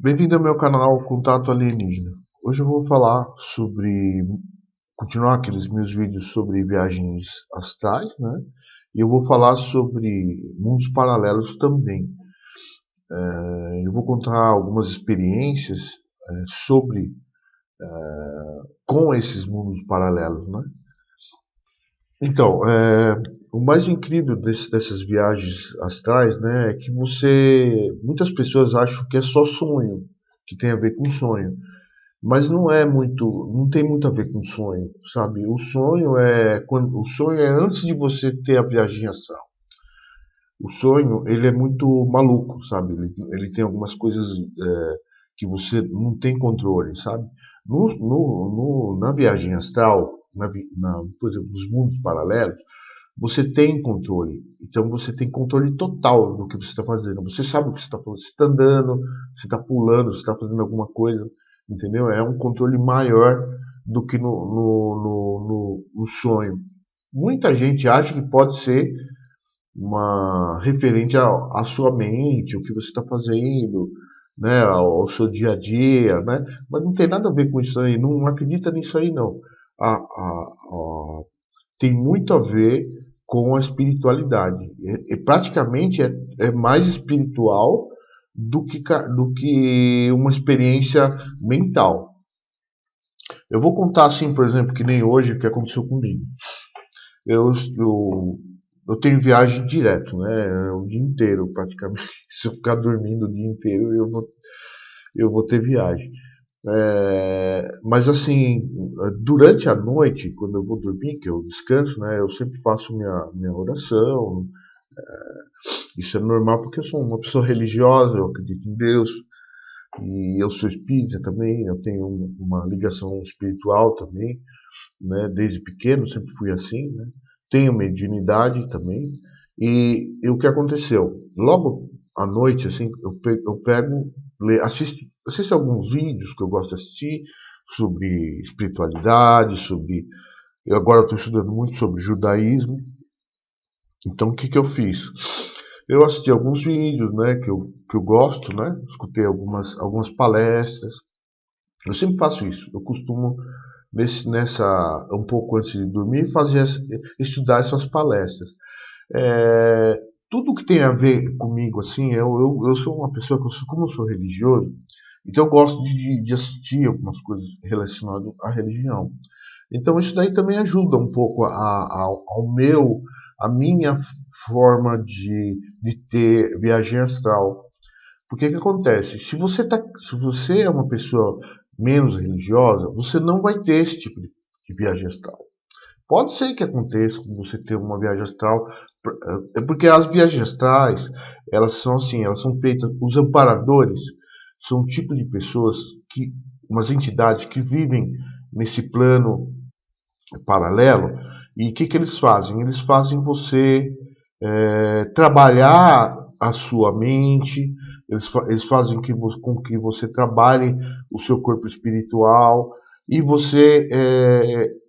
Bem-vindo ao meu canal Contato Alienígena. Hoje eu vou falar continuar aqueles meus vídeos sobre viagens astrais, né? E eu vou falar sobre mundos paralelos também. Eu vou contar algumas experiências sobre com esses mundos paralelos, né? Então, o mais incrível dessas viagens astrais, né, é que muitas pessoas acham que é só sonho, que tem a ver com sonho. Mas não tem muito a ver com sonho, sabe? O sonho é antes de você ter a viagem astral. O sonho, ele é muito maluco, sabe? Ele tem algumas coisas que você não tem controle, sabe? Na viagem astral, por exemplo, nos mundos paralelos, você tem controle. Então você tem controle total do que você está fazendo. Você sabe o que você está fazendo. Você está andando, você está pulando, você está fazendo alguma coisa. Entendeu? É um controle maior do que no sonho. Muita gente acha que pode ser uma referente à sua mente, o que você está fazendo, né, ao seu dia a dia, né? Mas não tem nada a ver com isso aí. Não acredita nisso aí não. Tem muito a ver com a espiritualidade. Praticamente é mais espiritual do que uma experiência mental. Eu vou contar assim, por exemplo, que nem hoje o que aconteceu comigo. Eu, eu, eu tenho viagem direto, né? O dia inteiro, praticamente. Se eu ficar dormindo o dia inteiro, eu vou ter viagem. Mas assim, durante a noite, quando eu vou dormir, que eu descanso, né? Eu sempre faço minha oração. Isso é normal porque eu sou uma pessoa religiosa, eu acredito em Deus. E eu sou espírita também, eu tenho uma ligação espiritual também, né? Desde pequeno, sempre fui assim, né? Tenho mediunidade também. E o que aconteceu? Logo à noite, assim, eu pego, assisto alguns vídeos que eu gosto de assistir sobre espiritualidade, Eu agora estou estudando muito sobre judaísmo. Então, o que que eu fiz? Eu assisti alguns vídeos, né, que eu gosto, né? Escutei algumas palestras. Eu sempre faço isso. Eu costumo um pouco antes de dormir, estudar essas palestras. É, tudo que tem a ver comigo, assim, eu sou uma pessoa como eu sou religioso, então eu gosto de assistir algumas coisas relacionadas à religião. Então isso daí também ajuda um pouco a minha forma de ter viagem astral. Porque que acontece? Se você é uma pessoa menos religiosa, você não vai ter esse tipo de viagem astral. Pode ser que aconteça com você ter uma viagem astral, é porque as viagens astrais, elas são assim, elas são feitas, os amparadores são um tipo de pessoas umas entidades que vivem nesse plano paralelo, e o que que eles fazem? Eles fazem você trabalhar a sua mente, eles fazem com que você trabalhe o seu corpo espiritual e você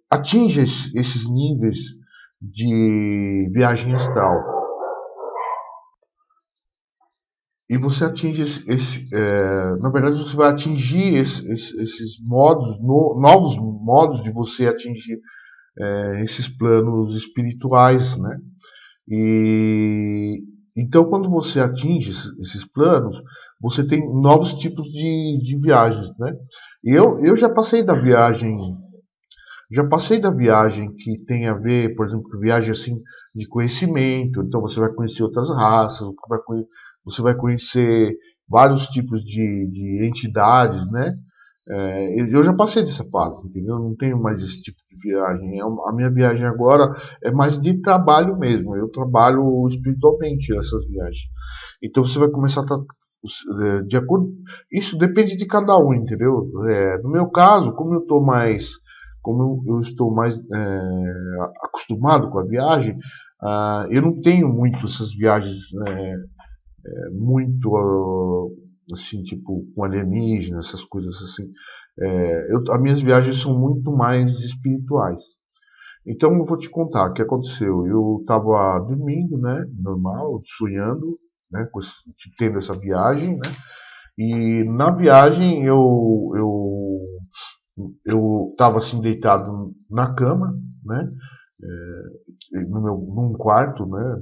atinja esses níveis de viagem astral. E você atinge na verdade, você vai atingir esses novos modos de você atingir esses planos espirituais, né? E então, quando você atinge esses planos, você tem novos tipos de viagens, né? Eu já passei da viagem que tem a ver, por exemplo, com viagem assim de conhecimento. Então, você vai conhecer outras raças, você vai conhecer vários tipos de entidades, né? Eu já passei dessa fase, entendeu? Eu não tenho mais esse tipo de viagem. A minha viagem agora é mais de trabalho mesmo. Eu trabalho espiritualmente nessas viagens. Então você vai começar a de acordo. Isso depende de cada um, entendeu? No meu caso, como eu estou mais acostumado com a viagem, eu não tenho muito essas viagens muito assim, tipo, com alienígenas, essas coisas assim. As minhas viagens são muito mais espirituais. Então eu vou te contar o que aconteceu. Eu estava dormindo, né, normal, sonhando, né, tendo essa viagem, né, E na viagem eu estava assim deitado na cama, né? Num quarto, né?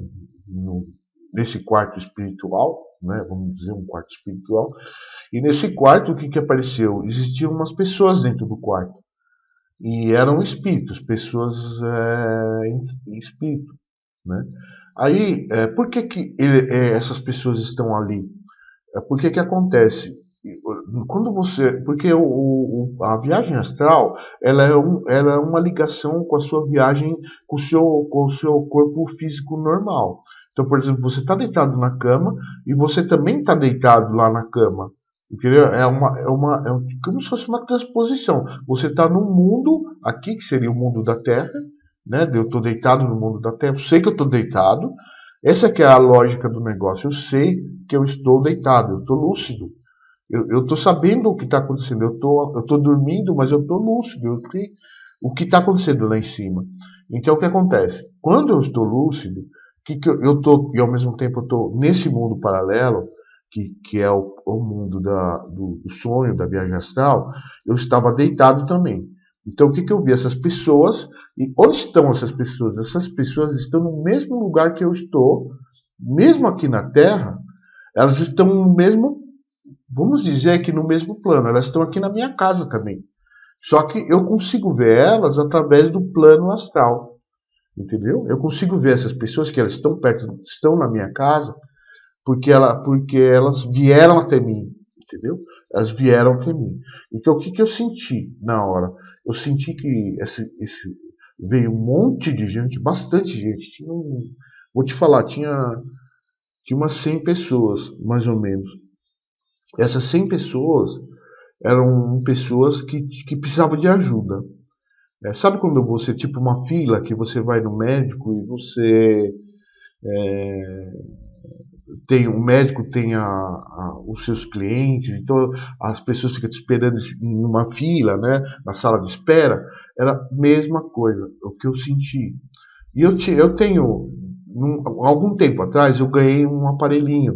No, nesse quarto espiritual, né? Vamos dizer um quarto espiritual. E nesse quarto o que que apareceu? Existiam umas pessoas dentro do quarto e eram espíritos, pessoas em espírito, né? Aí, por que que essas pessoas estão ali? Por que que acontece? Quando você, porque a viagem astral, ela é uma ligação com a sua viagem, com o seu corpo físico normal. Então, por exemplo, você está deitado na cama e você também está deitado lá na cama. Entendeu? Como se fosse uma transposição. Você está num mundo aqui, que seria o mundo da Terra, né? Eu estou deitado no mundo da Terra, eu sei que eu estou deitado. Essa que é a lógica do negócio. Eu sei que eu estou deitado, eu estou lúcido. Eu estou sabendo o que está acontecendo. Eu tô dormindo, mas eu estou lúcido. Eu sei o que está acontecendo lá em cima. Então, o que acontece? Quando eu estou lúcido, que eu tô, e ao mesmo tempo eu estou nesse mundo paralelo, que é o mundo do sonho, da viagem astral, eu estava deitado também. Então, o que eu vi? Essas pessoas, e onde estão essas pessoas? Essas pessoas estão no mesmo lugar que eu estou, mesmo aqui na Terra, elas estão no mesmo, vamos dizer que no mesmo plano, elas estão aqui na minha casa também. Só que eu consigo ver elas através do plano astral, entendeu? Eu consigo ver essas pessoas que elas estão perto, estão na minha casa, porque elas vieram até mim, entendeu? Elas vieram até mim. Então o que eu senti na hora? Eu senti que veio um monte de gente, bastante gente. Vou te falar, tinha umas 100 pessoas, mais ou menos. Essas 100 pessoas eram pessoas que precisavam de ajuda. Sabe quando você, tipo uma fila, que você vai no médico e você tem, o médico tem os seus clientes, então as pessoas ficam te esperando em uma fila, né, na sala de espera, era a mesma coisa, o que eu senti. E eu tenho, algum tempo atrás, eu ganhei um aparelhinho,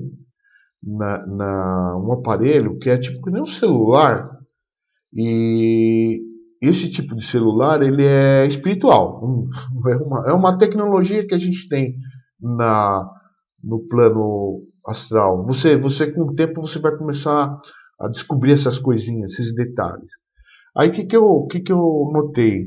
um aparelho que é tipo que nem um celular, e esse tipo de celular ele é espiritual. É uma tecnologia que a gente tem na, no plano astral. Você com o tempo você vai começar a descobrir essas coisinhas, esses detalhes. Aí que que eu notei?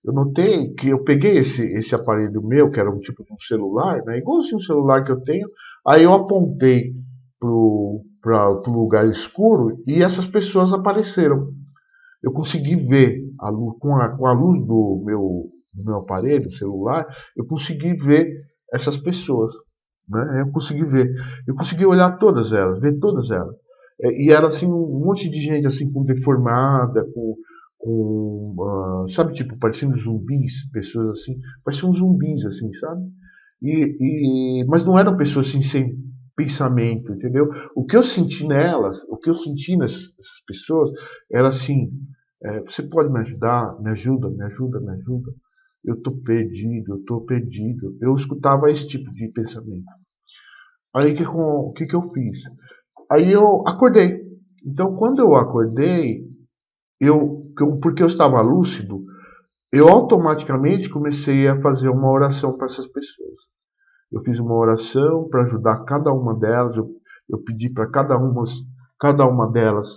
Eu notei que eu peguei esse aparelho meu, que era um tipo de um celular, né, igualzinho um celular que eu tenho, aí eu apontei para o lugar escuro e essas pessoas apareceram. Eu consegui ver a luz, com a luz do meu aparelho celular, eu consegui ver essas pessoas. Né? Eu consegui olhar todas elas, ver todas elas. E era assim um monte de gente assim com deformada, sabe, tipo, parecendo zumbis, pessoas assim, pareciam zumbis assim, sabe? Mas não eram pessoas assim sem pensamento, entendeu? O que eu senti nelas, o que eu senti nessas pessoas era assim, você pode me ajudar? Me ajuda, me ajuda, me ajuda. Eu estou perdido, eu estou perdido. Eu escutava esse tipo de pensamento. Aí o que eu fiz? Aí eu acordei. Então, quando eu acordei, porque eu estava lúcido, eu automaticamente comecei a fazer uma oração para essas pessoas. Eu fiz uma oração para ajudar cada uma delas. Eu pedi para cada uma delas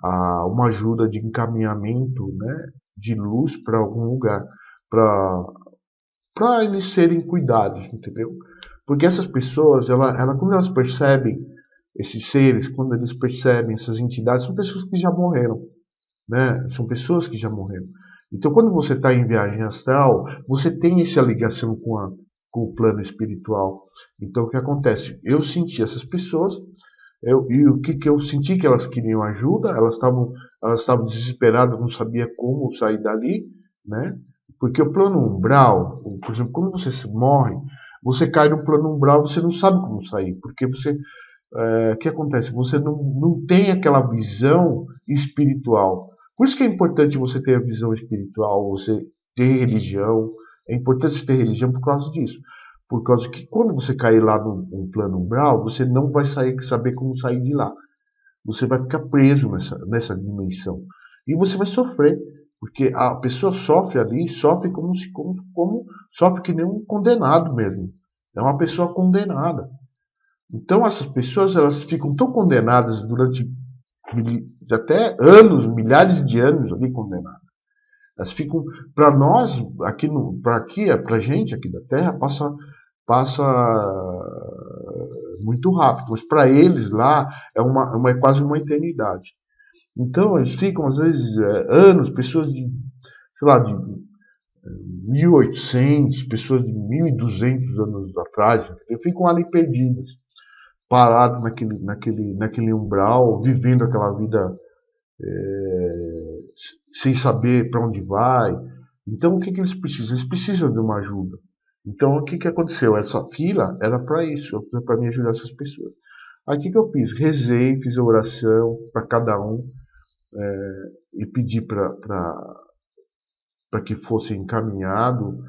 uma ajuda de encaminhamento, né, de luz para algum lugar, para eles serem cuidados, entendeu? Porque essas pessoas, quando elas percebem esses seres, quando eles percebem essas entidades, são pessoas que já morreram, né? São pessoas que já morreram. Então, quando você está em viagem astral, você tem essa ligação com o plano espiritual. Então, o que acontece? Eu senti essas pessoas, e o que eu senti que elas queriam ajuda, elas estavam desesperadas, não sabia como sair dali, né? Porque o plano umbral, por exemplo, quando você morre, você cai no plano umbral, você não sabe como sair, porque o que acontece? Você não tem aquela visão espiritual. Por isso que é importante você ter a visão espiritual, você ter religião. É importante você ter religião por causa disso. Por causa que quando você cair lá no plano umbral, você não vai saber como sair de lá. Você vai ficar preso nessa dimensão. E você vai sofrer. Porque a pessoa sofre ali, sofre como sofre que nem um condenado mesmo. É uma pessoa condenada. Então essas pessoas elas ficam tão condenadas durante até anos, milhares de anos ali condenadas. Elas ficam, para nós, para gente aqui da Terra, passa muito rápido, mas para eles lá é quase uma eternidade. Então eles ficam, às vezes, anos, pessoas de, sei lá, de 1800, pessoas de 1200 anos atrás, entendeu? Ficam ali perdidas, parados naquele umbral, vivendo aquela vida sem saber para onde vai. Então, o que eles precisam? Eles precisam de uma ajuda. Então, o que aconteceu? Essa fila era para isso, para me ajudar essas pessoas. Aí, o que eu fiz? Rezei, fiz a oração para cada um e pedi para que fosse encaminhado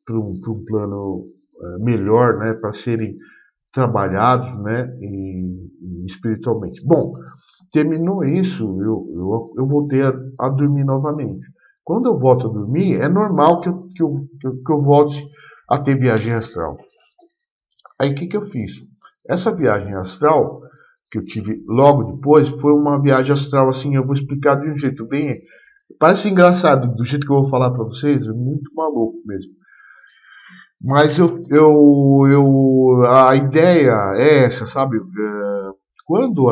para um plano melhor, né, para serem trabalhados, né, espiritualmente. Bom, terminou isso, eu voltei a dormir novamente. Quando eu volto a dormir, é normal que eu volte a ter viagem astral. Aí o que eu fiz? Essa viagem astral que eu tive logo depois foi uma viagem astral assim, eu vou explicar de um jeito bem. Parece engraçado, do jeito que eu vou falar para vocês, é muito maluco mesmo. Mas a ideia é essa, sabe? Quando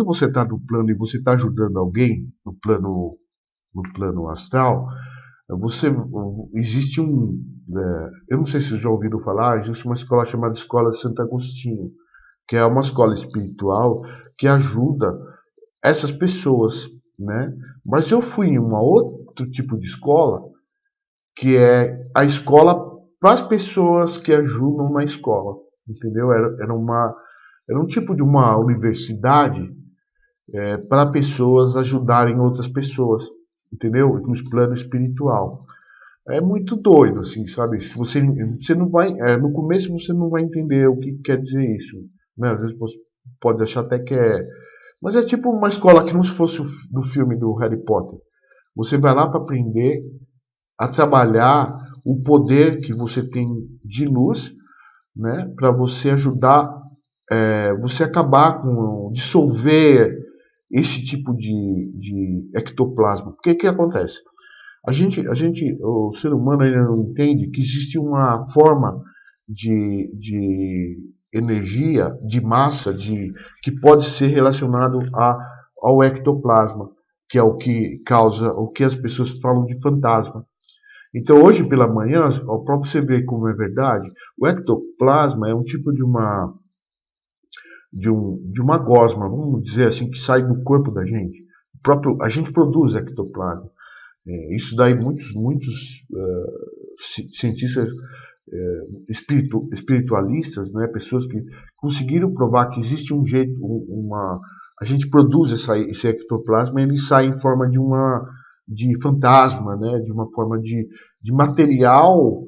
você está no plano e você está ajudando alguém no plano astral, você existe eu não sei se vocês já ouviram falar, existe uma escola chamada Escola de Santo Agostinho, que é uma escola espiritual que ajuda essas pessoas, né? Mas eu fui em um outro tipo de escola, que é a escola para as pessoas que ajudam na escola, entendeu? Era um tipo de uma universidade para pessoas ajudarem outras pessoas, entendeu? No plano espiritual. É muito doido, assim, sabe? Se você não vai, no começo você não vai entender o que quer dizer isso, né? Às vezes você pode achar até que mas é tipo uma escola que não se fosse do filme do Harry Potter. Você vai lá para aprender a trabalhar o poder que você tem de luz, né? Para você ajudar, você acabar com dissolver esse tipo de ectoplasma. O que acontece? O ser humano ainda não entende que existe uma forma de energia, de massa, que pode ser relacionado ao ectoplasma, que é o que causa, o que as pessoas falam de fantasma. Então, hoje pela manhã, para você ver como é verdade, o ectoplasma é um tipo de uma gosma, vamos dizer assim, que sai do corpo da gente. A gente produz ectoplasma. Isso daí muitos cientistas espiritualistas, né, pessoas que conseguiram provar que existe um jeito, a gente produz esse ectoplasma e ele sai em forma de fantasma, né, de uma forma de material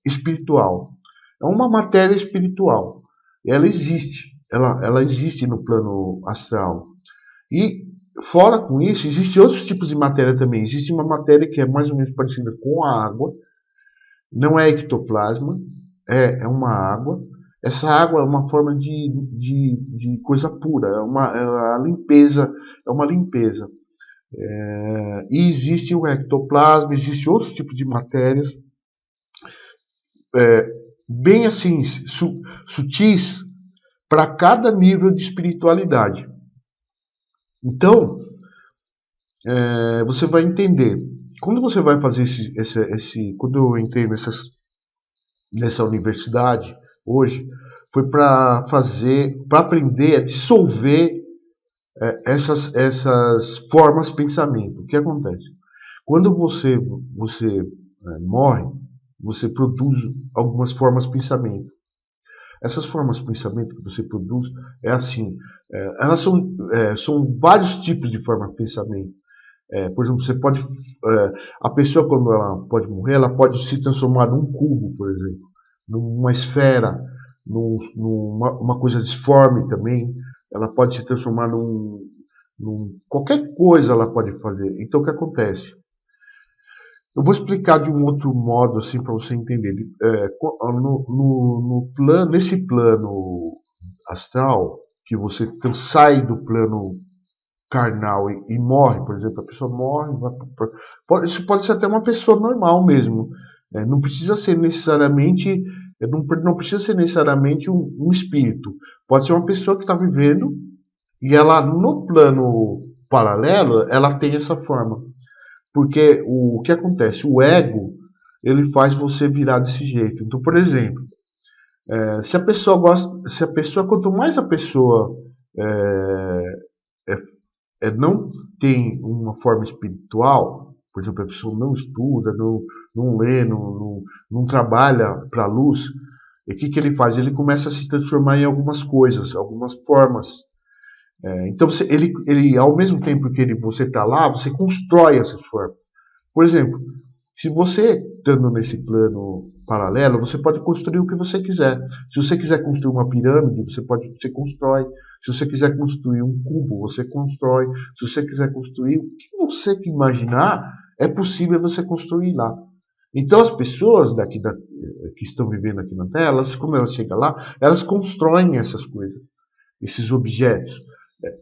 espiritual. É uma matéria espiritual. Ela existe. Ela existe no plano astral. E, fora com isso, existem outros tipos de matéria também. Existe uma matéria que é mais ou menos parecida com a água. Não é ectoplasma, é uma água. Essa água é uma forma de coisa pura, é a limpeza, é uma limpeza. E existe o ectoplasma, existe outros tipos de matérias, bem assim, sutis, para cada nível de espiritualidade. Então, você vai entender. Quando você vai fazer quando eu entrei nessa universidade hoje, foi para aprender a dissolver essas formas de pensamento. O que acontece? Quando você morre, você produz algumas formas de pensamento. Essas formas de pensamento que você produz é assim, elas são vários tipos de forma de pensamento. Por exemplo, a pessoa quando ela pode morrer, ela pode se transformar num cubo, por exemplo, numa esfera, uma coisa disforme também. Ela pode se transformar qualquer coisa ela pode fazer. Então o que acontece? Eu vou explicar de um outro modo assim para você entender. Nesse plano astral, que você sai do plano carnal e morre, por exemplo, a pessoa morre, isso pode ser até uma pessoa normal mesmo. Não precisa ser necessariamente, não precisa ser necessariamente um espírito. Pode ser uma pessoa que está vivendo e ela no plano paralelo ela tem essa forma. Porque o que acontece? O ego, ele faz você virar desse jeito. Então, por exemplo, se a pessoa, quanto mais a pessoa é, não tem uma forma espiritual, por exemplo, a pessoa não estuda, não lê, não trabalha para a luz, e o que ele faz? Ele começa a se transformar em algumas coisas, algumas formas. Então, ao mesmo tempo que você está lá, você constrói essas formas. Por exemplo, se você estando nesse plano paralelo, você pode construir o que você quiser. Se você quiser construir uma pirâmide, você constrói. Se você quiser construir um cubo, você constrói. Se você quiser construir o que você imaginar, é possível você construir lá. Então as pessoas que estão vivendo aqui na Terra, quando elas chegam lá, elas constroem essas coisas, esses objetos.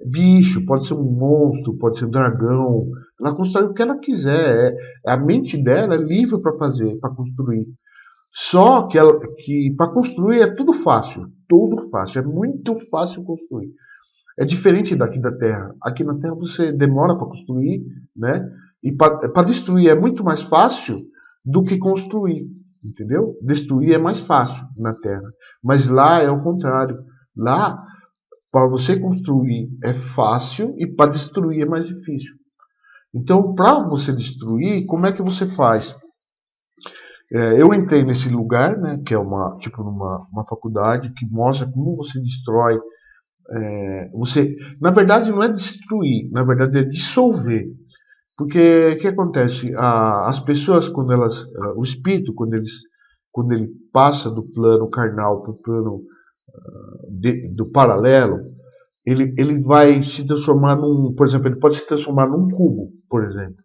Bicho, pode ser um monstro, pode ser um dragão. Ela constrói o que ela quiser. A mente dela é livre para fazer, para construir. Só que para construir é tudo fácil, é muito fácil construir. É diferente daqui da Terra. Aqui na Terra você demora para construir, né? E para destruir é muito mais fácil do que construir, entendeu? Destruir é mais fácil na Terra, mas lá é o contrário. Lá para você construir é fácil e para destruir é mais difícil. Então, para você destruir, como é que você faz? Eu entrei nesse lugar, né, que é uma faculdade que mostra como você destrói. Na verdade, não é destruir, na verdade é dissolver. Porque o que acontece? As pessoas, o espírito, quando ele passa do plano carnal para o plano do paralelo, ele vai se transformar por exemplo, ele pode se transformar num cubo, por exemplo.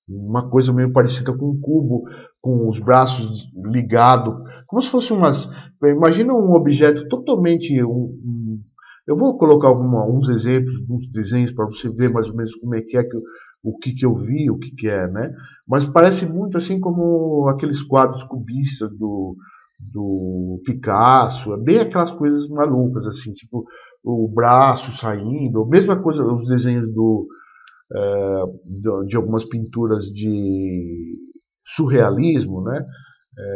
Uma coisa meio parecida com um cubo, com os braços ligados, como se fosse imagina um objeto totalmente. Eu vou colocar uns exemplos, uns desenhos para você ver mais ou menos como é que o que eu vi, o que é, né? Mas parece muito assim como aqueles quadros cubistas do Picasso, é bem aquelas coisas malucas, assim, tipo o braço saindo, mesma coisa, os desenhos de algumas pinturas de surrealismo, né?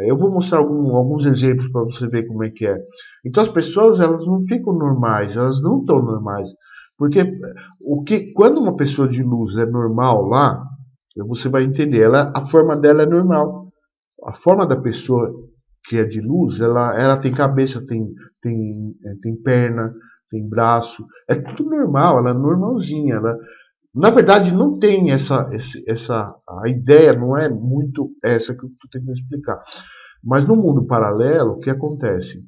Eu vou mostrar alguns exemplos para você ver como é que é. Então as pessoas elas não ficam normais, elas não estão normais, porque quando uma pessoa de luz é normal lá, você vai entender, a forma dela é normal. A forma da pessoa que é de luz, ela tem cabeça, tem perna, tem braço, é tudo normal, ela é normalzinha, na verdade não tem a ideia não é muito essa que eu estou tentando explicar. Mas no mundo paralelo, o que acontece?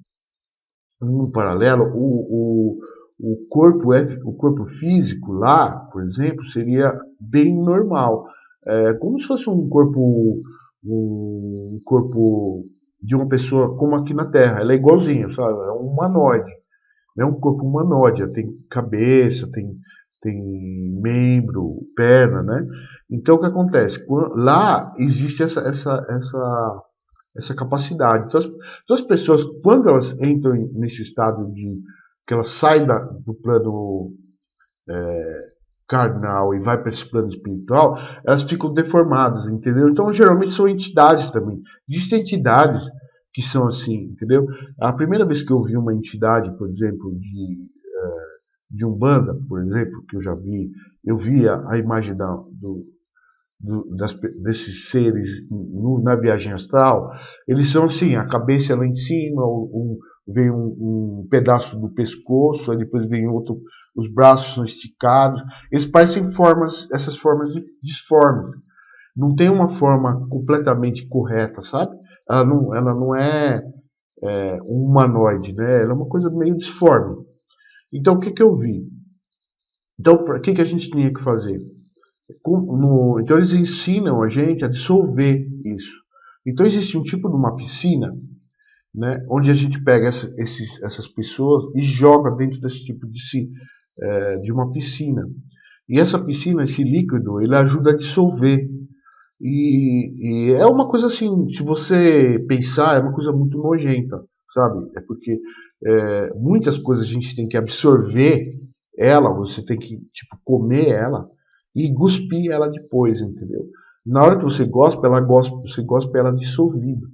No mundo paralelo, o corpo físico lá, por exemplo, seria bem normal. Como se fosse um corpo de uma pessoa como aqui na Terra. Ela é igualzinha, sabe? É um humanoide. É um corpo humanoide. Tem cabeça, tem membro, perna, né? Então o que acontece? Lá existe essa capacidade. Então as pessoas, quando elas entram nesse estado que elas saem do plano carnal e vai para esse plano espiritual, elas ficam deformadas, entendeu? Então geralmente são entidades também. Existem entidades que são assim, entendeu? A primeira vez que eu vi uma entidade, por exemplo, de Umbanda, por exemplo, que eu já vi, eu via a imagem desses seres na viagem astral. Eles são assim, a cabeça é lá em cima, vem um pedaço do pescoço, aí depois vem outro, os braços são esticados, eles parecem essas formas disformes. Não tem uma forma completamente correta, sabe? Ela não é um humanoide, né? Ela é uma coisa meio disforme. Então, o que eu vi? Então, o que a gente tinha que fazer? Então, eles ensinam a gente a dissolver isso. Então, existe um tipo de uma piscina, né, onde a gente pega essas pessoas e joga dentro desse tipo de uma piscina. E essa piscina, esse líquido, ele ajuda a dissolver. E é uma coisa assim, se você pensar, é uma coisa muito nojenta, sabe? É porque muitas coisas a gente tem que absorver ela, você tem que tipo comer ela e cuspir ela depois, entendeu? Na hora que você gospe ela dissolvida.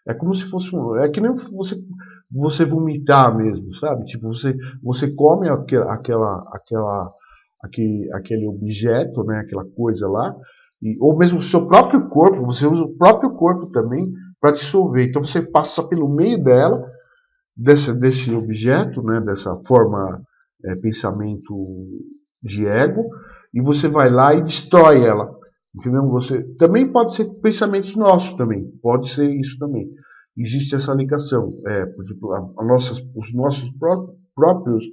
É como se fosse é que nem você vomitar mesmo, sabe? Tipo, você come aquele objeto, né? Aquela coisa lá, ou mesmo o seu próprio corpo, você usa o próprio corpo também para dissolver. Então você passa pelo meio dela, desse objeto, né? Dessa forma, pensamento de ego, e você vai lá e destrói ela. Entendeu? Você também pode ser pensamentos nossos também, pode ser isso também. Existe essa ligação, por exemplo, os nossos próprios,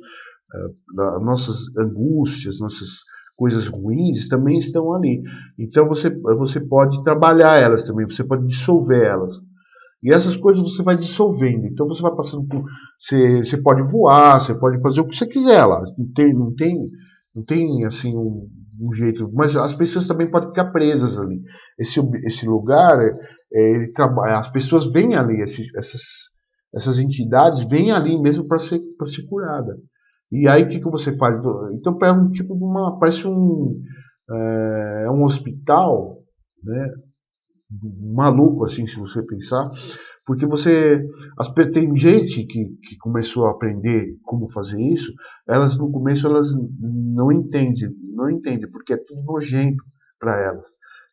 nossas angústias, nossas coisas ruins também estão ali. Então você pode trabalhar elas também, você pode dissolver elas. E essas coisas você vai dissolvendo. Então você vai passando por. Você pode voar, você pode fazer o que você quiser lá. Não tem assim um jeito. Mas as pessoas também podem ficar presas ali. Esse lugar, as pessoas vêm ali, essas entidades vêm ali mesmo para ser curada. E aí o que você faz? Então é um tipo de uma. Parece um hospital, né? Maluco, assim, se você pensar, porque tem gente que começou a aprender como fazer isso, elas no começo elas não entendem, porque é tudo nojento para elas.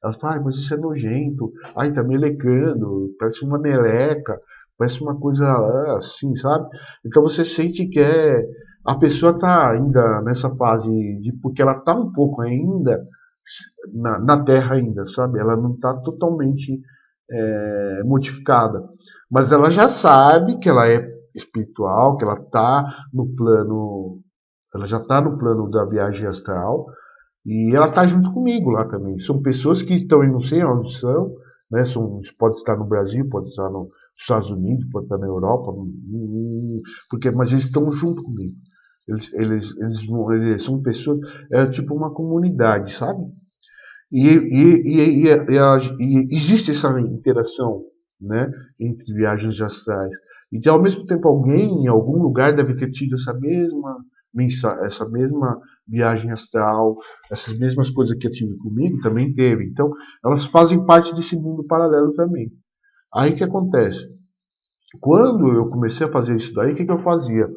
Elas falam, mas isso é nojento, ai, tá melecando, parece uma meleca, parece uma coisa assim, sabe? Então você sente que a pessoa tá ainda nessa fase porque ela tá um pouco ainda na Terra ainda, sabe? Ela não está totalmente modificada, mas ela já sabe que ela é espiritual, que ela está no plano, ela já está no plano da viagem astral e ela está junto comigo lá também. São pessoas que estão, eu não sei onde são, né? Pode estar no Brasil, pode estar nos Estados Unidos, pode estar na Europa, mas eles estão junto comigo. Eles são pessoas, é tipo uma comunidade, sabe? E existe essa interação, né, entre viagens astrais. Então, ao mesmo tempo, alguém em algum lugar deve ter tido essa mesma viagem astral, essas mesmas coisas que eu tive comigo, também teve. Então, elas fazem parte desse mundo paralelo também. Aí o que acontece? Quando eu comecei a fazer isso daí, o que eu fazia?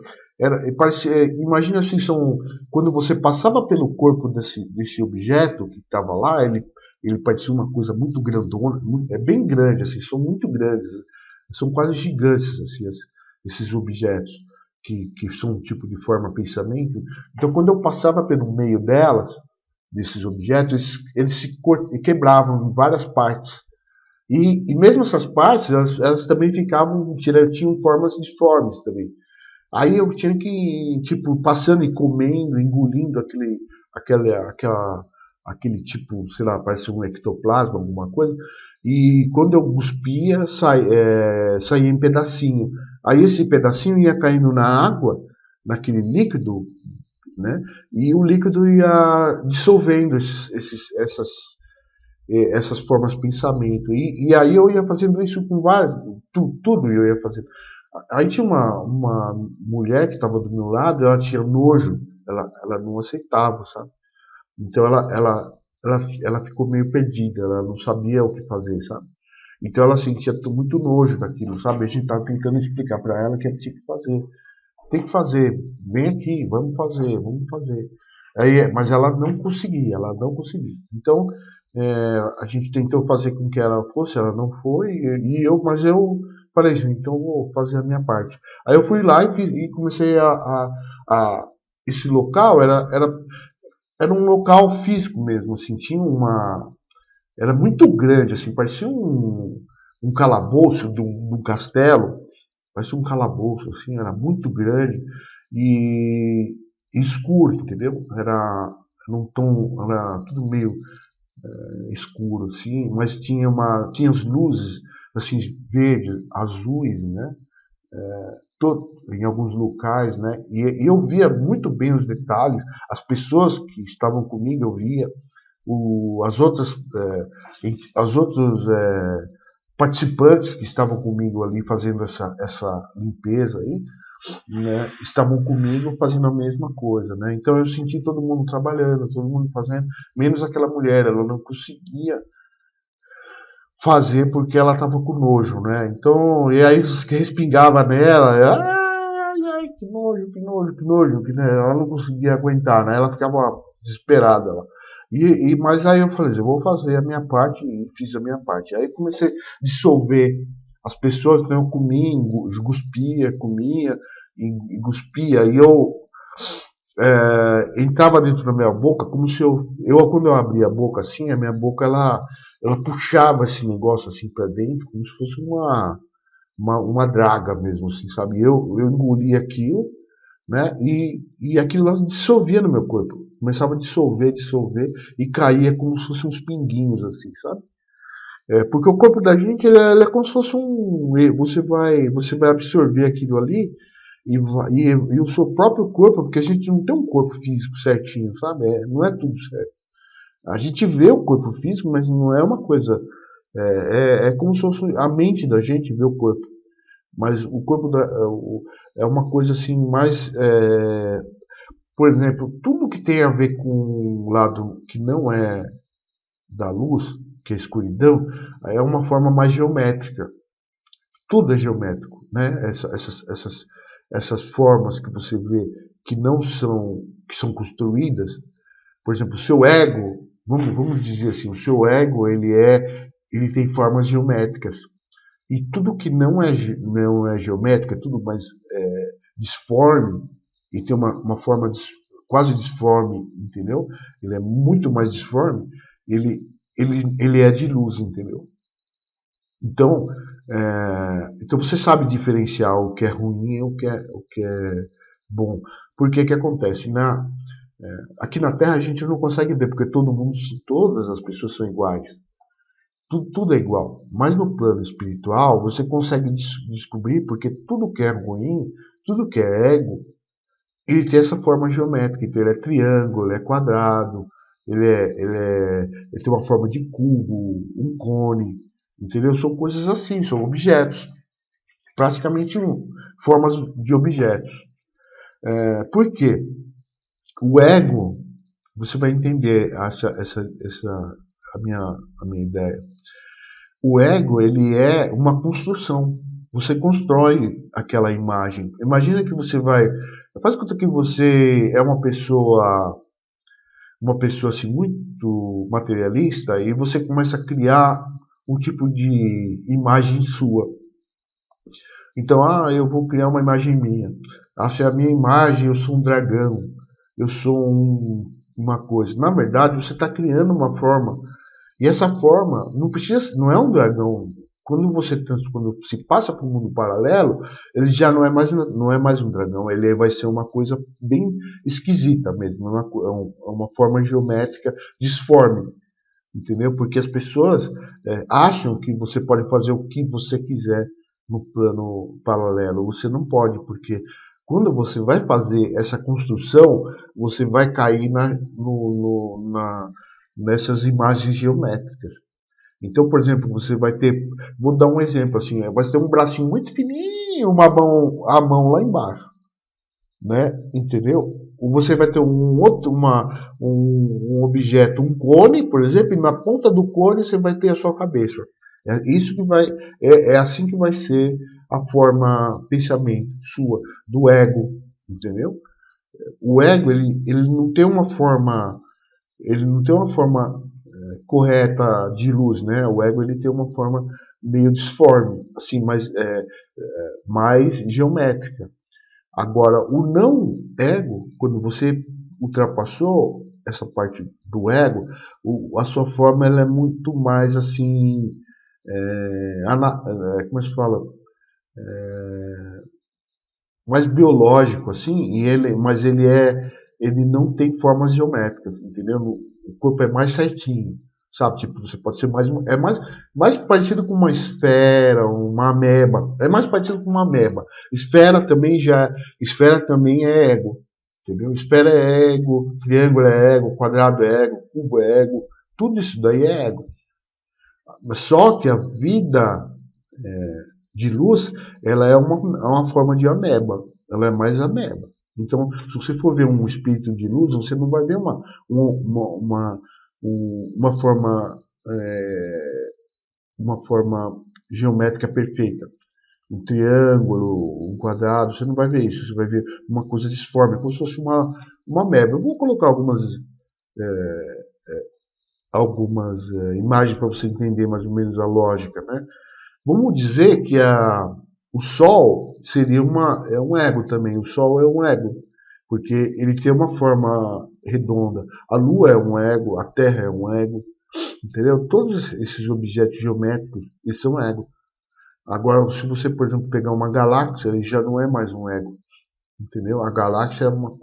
Imagina assim, quando você passava pelo corpo desse objeto que estava lá, ele parecia uma coisa muito grandona, é bem grande, assim, são muito grandes, são quase gigantes assim, esses objetos que são um tipo de forma pensamento. Então, quando eu passava pelo meio desses objetos, eles se quebravam em várias partes. E mesmo essas partes, elas também tinham formas disformes também. Aí eu tinha que ir, tipo, passando e comendo, engolindo aquele tipo, sei lá, parece um ectoplasma, alguma coisa. E quando eu cuspia, saía em pedacinho. Aí esse pedacinho ia caindo na água, naquele líquido, né? E o líquido ia dissolvendo essas formas de pensamento. E aí eu ia fazendo isso com vários, tudo eu ia fazendo. Aí tinha uma mulher que estava do meu lado, ela tinha nojo, ela não aceitava, sabe? Então ela ficou meio perdida, ela não sabia o que fazer, sabe? Então ela sentia muito nojo daquilo, sabe? A gente estava tentando explicar para ela que ela tinha que fazer. Tem que fazer, vem aqui, vamos fazer, vamos fazer. Mas ela não conseguia. Então a gente tentou fazer com que ela fosse, ela não foi, mas eu falei assim, então eu vou fazer a minha parte. Aí eu fui lá e comecei esse local era um local físico mesmo, assim, era muito grande, assim, parecia um calabouço de um castelo. parecia um calabouço, assim, era muito grande e escuro, entendeu? Era num tom, era tudo meio escuro, assim, mas tinha as luzes, assim, verdes, azuis, né? Em alguns locais, né? E eu via muito bem os detalhes, as pessoas que estavam comigo, eu via, as outras, as outros participantes que estavam comigo ali fazendo essa limpeza aí, né, estavam comigo fazendo a mesma coisa, né? Então eu senti todo mundo trabalhando, todo mundo fazendo, menos aquela mulher, ela não conseguia fazer porque ela estava com nojo, né? Então, e aí que respingava nela, ai, ai, que nojo, que nojo, que nojo, que, né? Ela não conseguia aguentar, né? Ela ficava desesperada. Ela. Mas aí eu falei, eu vou fazer a minha parte e fiz a minha parte. Aí comecei a dissolver as pessoas, então eu comia, cuspia, comia e cuspia, e eu entrava dentro da minha boca como se quando eu abria a boca assim, a minha boca ela puxava esse negócio assim para dentro, como se fosse uma draga mesmo, assim, sabe? Eu engolia aquilo, né? E aquilo lá dissolvia no meu corpo. Começava a dissolver, dissolver e caía como se fossem uns pinguinhos, assim, sabe? Porque o corpo da gente ele é como se fosse você vai absorver aquilo ali e o seu próprio corpo, porque a gente não tem um corpo físico certinho, sabe? Não é tudo certo. A gente vê o corpo físico, mas não é uma coisa. É como se fosse a mente da gente vê o corpo. Mas o corpo é uma coisa assim mais. Por exemplo, tudo que tem a ver com o lado que não é da luz, que é a escuridão, é uma forma mais geométrica. Tudo é geométrico, né? Essas formas que você vê que não são, que são construídas. Por exemplo, o seu ego, vamos dizer assim, o seu ego ele tem formas geométricas. E tudo que não é geométrico, é tudo mais disforme, e tem uma forma quase disforme, entendeu? Ele é muito mais disforme, ele, ele é de luz, entendeu? Então, então você sabe diferenciar o que é ruim e o que é bom. Por que que acontece? Aqui na Terra a gente não consegue ver, porque todas as pessoas são iguais. Tudo é igual. Mas no plano espiritual, você consegue descobrir porque tudo que é ruim, tudo que é ego, ele tem essa forma geométrica. Então, ele é triângulo, ele é quadrado, ele tem uma forma de cubo, um cone. Entendeu? São coisas assim, são objetos. Praticamente formas de objetos. Por quê? O ego, você vai entender a minha ideia. O ego, ele é uma construção. Você constrói aquela imagem. Imagina que você vai. Faz conta que você é uma pessoa assim, muito materialista e você começa a criar um tipo de imagem sua. Então, eu vou criar uma imagem minha. Se é a minha imagem, eu sou um dragão, eu sou uma coisa. Na verdade, você está criando uma forma. E essa forma não é um dragão. Quando se passa para o mundo paralelo, ele já não é mais um dragão. Ele vai ser uma coisa bem esquisita mesmo. É uma forma geométrica disforme, entendeu? Porque as pessoas acham que você pode fazer o que você quiser no plano paralelo. Você não pode, porque quando você vai fazer essa construção, você vai cair nessas imagens geométricas. Então, por exemplo, você vai ter, vou dar um exemplo assim, vai ter um bracinho muito fininho, a mão lá embaixo, né? Entendeu? Ou você vai ter um objeto, um cone, por exemplo, e na ponta do cone você vai ter a sua cabeça. É assim que vai ser a forma pensamento sua, do ego, entendeu? O ego ele não tem uma forma, ele não tem uma forma correta de luz, né? O ego ele tem uma forma meio disforme, assim, mais geométrica. Agora, o não ego, quando você ultrapassou essa parte do ego, a sua forma ela é muito mais assim, como se fala? mais biológico, assim, mas ele não tem formas geométricas, entendeu? O corpo é mais certinho, sabe? Tipo, você pode ser mais parecido com uma esfera, uma ameba. É mais parecido com uma ameba. Esfera também é ego, entendeu? Esfera é ego, triângulo é ego, quadrado é ego, cubo é ego, tudo isso daí é ego. Só que a vida de luz, ela é uma forma de ameba. Ela é mais ameba. Então, se você for ver um espírito de luz, você não vai ver uma, uma forma uma forma geométrica perfeita. Um triângulo, um quadrado, você não vai ver isso. Você vai ver uma coisa disforme, como se fosse uma ameba. Eu vou colocar algumas imagens para você entender mais ou menos a lógica, né? Vamos dizer que o Sol seria é um ego também. O Sol é um ego, porque ele tem uma forma redonda. A Lua é um ego, a Terra é um ego, entendeu? Todos esses objetos geométricos, eles são ego. Agora, se você, por exemplo, pegar uma galáxia, ele já não é mais um ego, entendeu? A galáxia é uma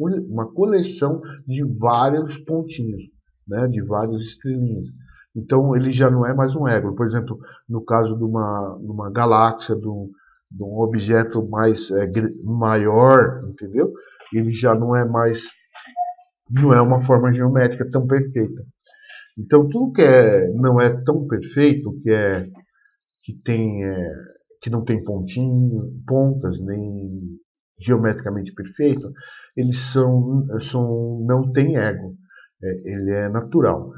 coleção de vários pontinhos, né? De várias estrelinhas. Então ele já não é mais um ego. Por exemplo, no caso de uma galáxia, de um objeto mais maior, entendeu? Ele já não é mais, não é uma forma geométrica tão perfeita. Então tudo que não é tão perfeito, que tem que não tem pontas, nem geometricamente perfeito, eles não tem ego. Ele é natural.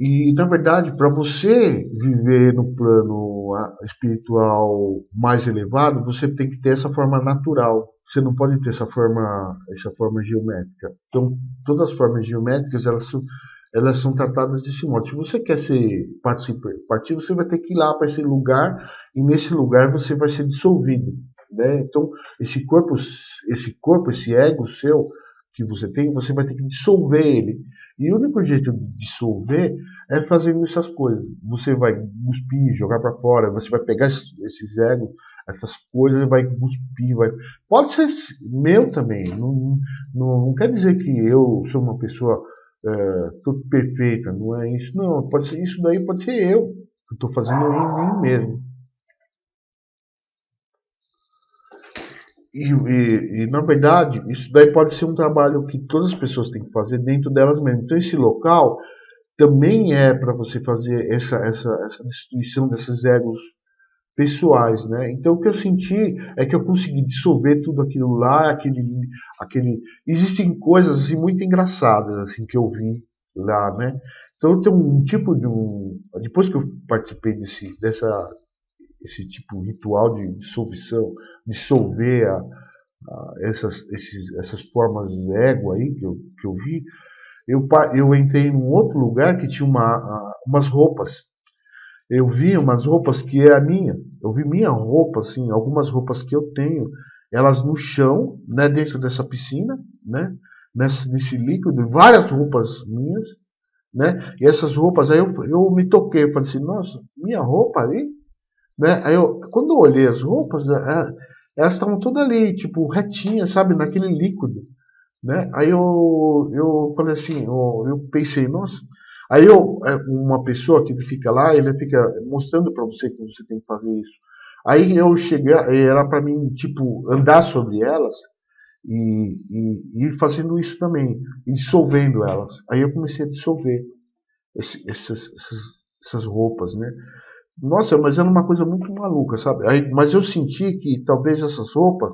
E, na verdade, para você viver no plano espiritual mais elevado, você tem que ter essa forma natural. Você não pode ter essa forma geométrica. Então, todas as formas geométricas, elas são tratadas desse modo. Se você quer ser partir, você vai ter que ir lá para esse lugar, e nesse lugar você vai ser dissolvido, né? Então, esse ego seu que você tem, você vai ter que dissolver ele. E o único jeito de dissolver é fazendo essas coisas. Você vai cuspir, jogar para fora, você vai pegar esses egos, essas coisas, e vai cuspir. Pode ser meu também. Não quer dizer que eu sou uma pessoa tudo perfeita, não é isso. Não, pode ser isso daí, pode ser eu que estou fazendo em mim mesmo. Na verdade, isso daí pode ser um trabalho que todas as pessoas têm que fazer dentro delas mesmas. Então, esse local também é para você fazer essa destruição desses egos pessoais, né? Então o que eu senti é que eu consegui dissolver tudo aquilo lá, existem coisas assim muito engraçadas assim que eu vi lá, né? Então tem um tipo depois que eu participei esse tipo de ritual de dissolução, dissolver essas formas de ego aí que eu vi, eu entrei num outro lugar que tinha umas roupas. Eu vi umas roupas que é a minha. Eu vi minha roupa, assim, algumas roupas que eu tenho, elas no chão, né, dentro dessa piscina, né, nesse líquido, várias roupas minhas, né, e essas roupas, aí eu me toquei, eu falei assim, nossa, minha roupa ali, né, quando eu olhei as roupas, elas estavam todas ali, tipo, retinhas, sabe, naquele líquido, né? Aí eu falei assim, eu pensei, nossa. Uma pessoa que fica lá, ele fica mostrando para você que você tem que fazer isso. Aí eu cheguei, era para mim, tipo, andar sobre elas e ir fazendo isso também, e dissolvendo elas. Aí eu comecei a dissolver essas roupas, né? Nossa, mas era uma coisa muito maluca, sabe? Mas eu senti que talvez essas roupas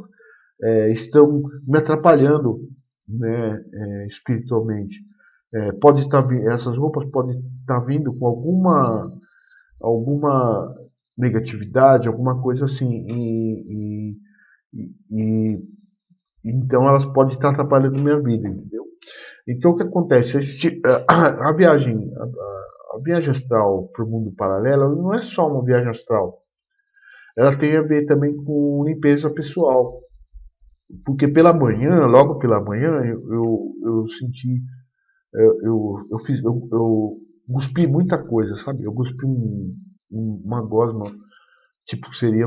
estão me atrapalhando, né, espiritualmente. Pode estar essas roupas podem estar vindo com alguma negatividade, alguma coisa assim, e então elas podem estar atrapalhando minha vida, entendeu? Então o que acontece? A a viagem astral para o mundo paralelo não é só uma viagem astral, ela tem a ver também com limpeza pessoal. Porque pela manhã, logo pela manhã, eu senti, eu cuspi muita coisa, sabe? Eu cuspi uma gosma Tipo, seria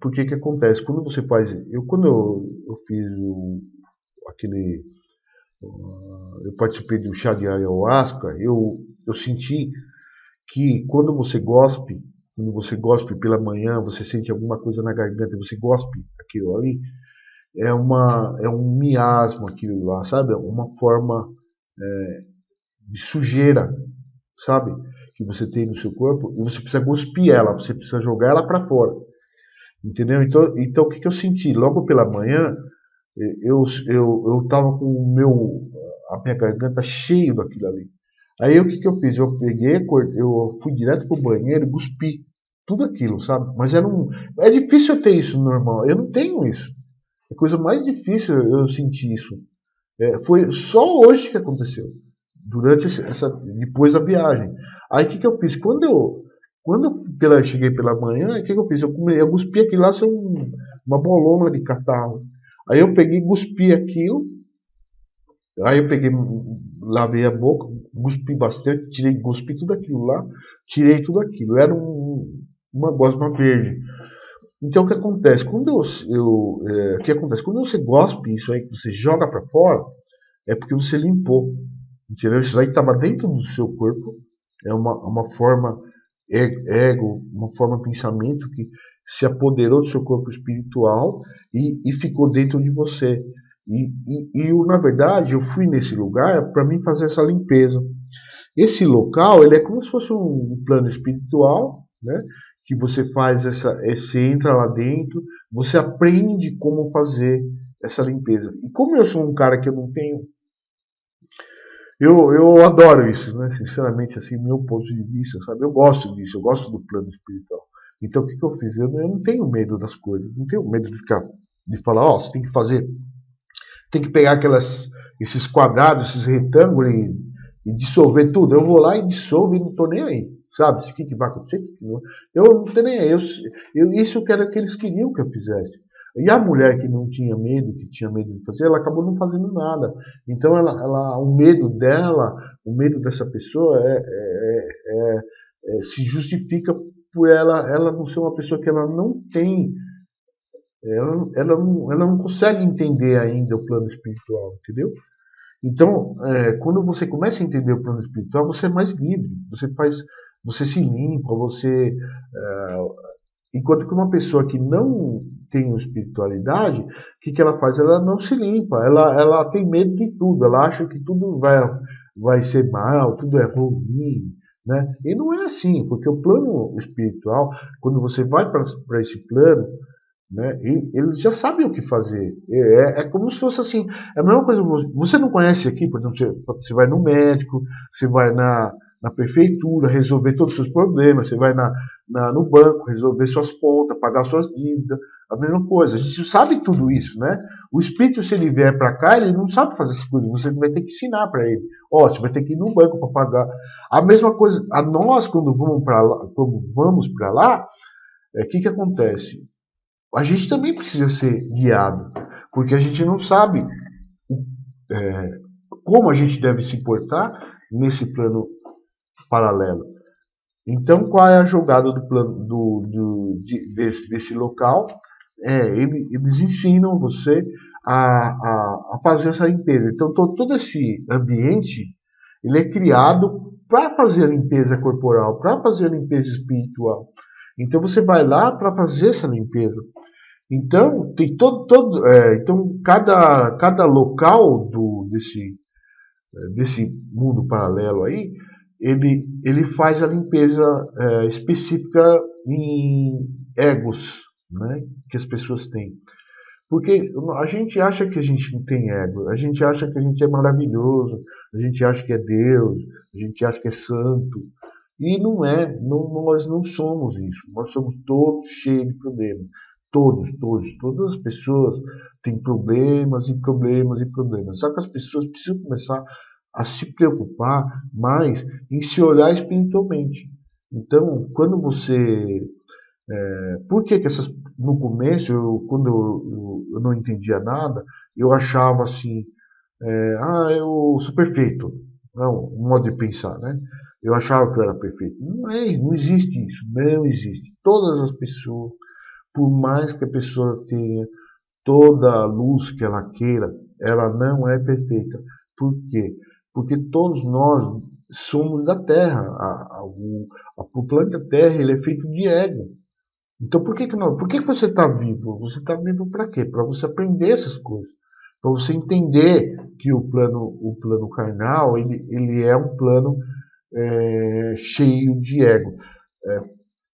por que que acontece? Quando você faz. Quando eu fiz aquele. Eu participei do chá de ayahuasca, eu senti que quando você gospe pela manhã, você sente alguma coisa na garganta, você gospe aquilo ali, é um miasma aquilo lá, sabe? É uma forma de sujeira, sabe? Que você tem no seu corpo e você precisa cuspir ela, você precisa jogar ela para fora, entendeu? Então o que que eu senti? Logo pela manhã, eu tava com a minha garganta cheia daquilo ali. Aí o que que eu fiz? Eu peguei, eu fui direto pro banheiro e cuspi tudo aquilo, sabe? Mas é difícil eu ter isso normal. Eu não tenho isso. É a coisa mais difícil eu sentir isso. Foi só hoje que aconteceu, durante depois da viagem. Aí o que que eu fiz? Cheguei pela manhã, o que que eu fiz? Eu cuspi aquilo lá, assim, uma bolona de catarro. Aí eu peguei, cuspi aquilo, aí eu peguei, lavei a boca, cuspi bastante, cuspi tudo aquilo lá, tirei tudo aquilo. Era uma gosma verde. Então o que acontece? O que acontece? Quando você gospe isso aí, que você joga para fora, é porque você limpou. Entendeu? Isso aí estava dentro do seu corpo. É uma forma ego, uma forma de pensamento que se apoderou do seu corpo espiritual e ficou dentro de você. Na verdade, eu fui nesse lugar para mim fazer essa limpeza. Esse local, ele é como se fosse um plano espiritual, né? Que você faz você entra lá dentro, você aprende como fazer essa limpeza. E como eu sou um cara que eu não tenho, eu adoro isso, né? Sinceramente, assim, meu ponto de vista, sabe? Eu gosto disso, eu gosto do plano espiritual. Então, o que que eu fiz? Eu não tenho medo das coisas, não tenho medo de falar, ó, você tem que fazer, tem que pegar esses quadrados, esses retângulos e dissolver tudo. Eu vou lá e dissolvo e não estou nem aí. Sabe? O que vai acontecer? Eu não estou nem aí. Isso que era que eles queriam que eu fizesse. E a mulher que não tinha medo, que tinha medo de fazer, ela acabou não fazendo nada. Então, o medo dela, o medo dessa pessoa se justifica por ela não ser uma pessoa que ela não tem, ela não consegue entender ainda o plano espiritual, entendeu? Então, quando você começa a entender o plano espiritual, você é mais livre. Você se limpa, enquanto que uma pessoa que não tem espiritualidade, o que que ela faz? Ela não se limpa. Ela tem medo de tudo. Ela acha que tudo vai ser mal, tudo é ruim, né? E não é assim, porque o plano espiritual, quando você vai para esse plano, né? E eles já sabem o que fazer. É como se fosse assim. É a mesma coisa. Você não conhece aqui, por exemplo, você vai no médico, você vai na prefeitura resolver todos os seus problemas, você vai no banco resolver suas contas, pagar suas dívidas. A mesma coisa. A gente sabe tudo isso, né? O espírito, se ele vier para cá, ele não sabe fazer essas coisas. Você vai ter que ensinar para ele. Ó, você vai ter que ir no banco para pagar. A mesma coisa. A nós, quando vamos para lá, o que que acontece? A gente também precisa ser guiado, porque a gente não sabe é, como a gente deve se portar nesse plano paralelo. Então, qual é a jogada do plano desse local? Eles ensinam você a fazer essa limpeza. Então, todo esse ambiente ele é criado para fazer a limpeza corporal, para fazer a limpeza espiritual. Então, você vai lá para fazer essa limpeza. Então, tem então cada local desse mundo paralelo aí, ele faz a limpeza específica em egos, né, que as pessoas têm. Porque a gente acha que a gente não tem ego, a gente acha que a gente é maravilhoso, a gente acha que é Deus, a gente acha que é santo. E não é, nós não somos isso. Nós somos todos cheios de problemas. Todas as pessoas têm problemas e problemas e problemas. Só que as pessoas precisam começar a se preocupar mais em se olhar espiritualmente. Então, quando você por que que no começo, quando eu não entendia nada, eu achava assim, eu sou perfeito, não, um modo de pensar, né? Eu achava que eu era perfeito. Não é, não existe isso, não existe. Todas as pessoas, por mais que a pessoa tenha toda a luz que ela queira, ela não é perfeita. Por quê? Porque todos nós somos da Terra. O planeta Terra ele é feito de ego. Então por que que você está vivo? Você está vivo para quê? Para você aprender essas coisas. Para você entender que o plano carnal ele é um plano cheio de ego. É,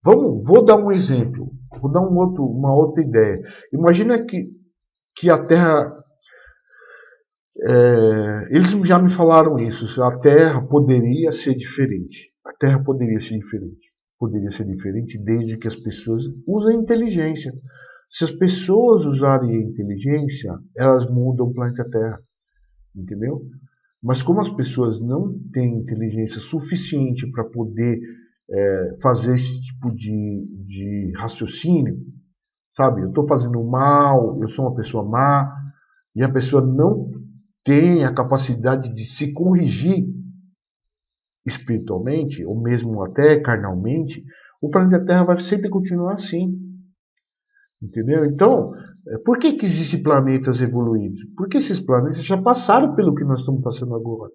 vou dar um exemplo, vou dar uma outra ideia. Imagina que a Terra, eles já me falaram isso, a Terra poderia ser diferente. A Terra poderia ser diferente. Poderia ser diferente desde que as pessoas usem inteligência. Se as pessoas usarem a inteligência, elas mudam o planeta Terra, entendeu? Mas como as pessoas não têm inteligência suficiente para poder fazer esse tipo de raciocínio, sabe? Eu estou fazendo mal, eu sou uma pessoa má, e a pessoa não tem a capacidade de se corrigir espiritualmente, ou mesmo até carnalmente, o planeta Terra vai sempre continuar assim. Entendeu? Então, por que existem planetas evoluídos? Porque esses planetas já passaram pelo que nós estamos passando agora.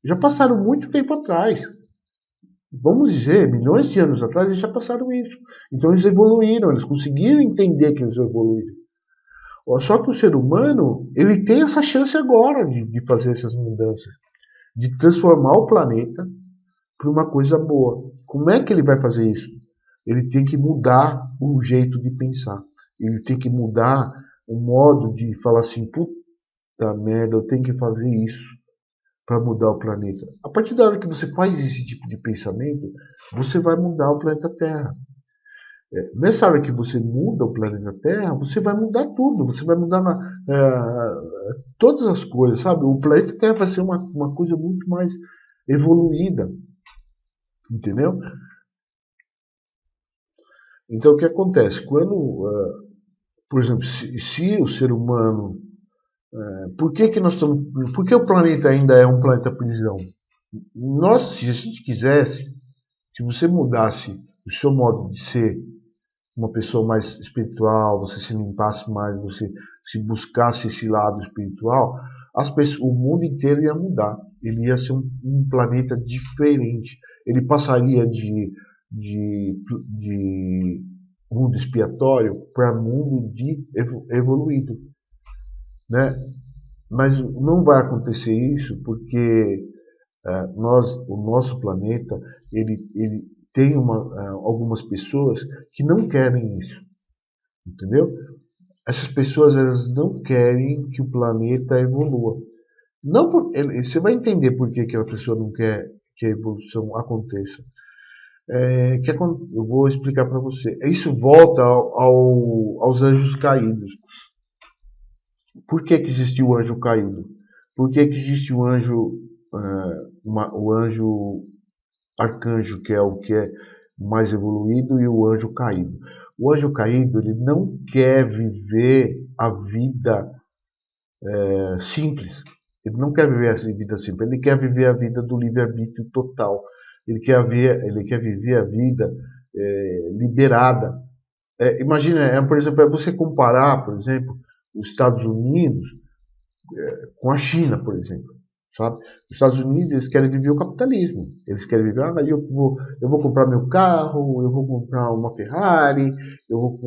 Já passaram muito tempo atrás. Vamos dizer, milhões de anos atrás, eles já passaram isso. Então eles evoluíram, eles conseguiram entender que eles evoluíram. Só que o ser humano, ele tem essa chance agora de fazer essas mudanças, de transformar o planeta para uma coisa boa. Como é que ele vai fazer isso? Ele tem que mudar o jeito de pensar. Ele tem que mudar o modo de falar assim, puta merda, eu tenho que fazer isso para mudar o planeta. A partir da hora que você faz esse tipo de pensamento, você vai mudar o planeta Terra. Nessa hora que você muda o planeta Terra, você vai mudar tudo. Você vai mudar todas as coisas, sabe? O planeta Terra vai ser uma coisa muito mais evoluída, entendeu? Então, o que acontece? Por exemplo, se o ser humano. Por que o planeta ainda é um planeta prisão? Se a gente quisesse, se você mudasse o seu modo de ser, uma pessoa mais espiritual, você se limpasse mais, você se buscasse esse lado espiritual, o mundo inteiro ia mudar. Ele ia ser um planeta diferente. Ele passaria de mundo expiatório para mundo evoluído, né? Mas não vai acontecer isso porque o nosso planeta ele tem algumas pessoas que não querem isso, entendeu? Essas pessoas elas não querem que o planeta evolua. Não você vai entender por que a pessoa não quer que a evolução aconteça. Eu vou explicar para você. Isso volta aos anjos caídos. Por que existiu o anjo caído? Por que existe o anjo, o anjo arcanjo, que é o que é mais evoluído, e o anjo caído? O anjo caído ele não quer viver a vida simples. Ele não quer viver essa vida simples. Ele quer viver a vida do livre-arbítrio total. Ele quer viver a vida liberada. Imagina, por exemplo, é você comparar, por exemplo, os Estados Unidos com a China, por exemplo. Sabe? Os Estados Unidos eles querem viver o capitalismo. Eles querem viver, eu vou comprar meu carro, eu vou comprar uma Ferrari, eu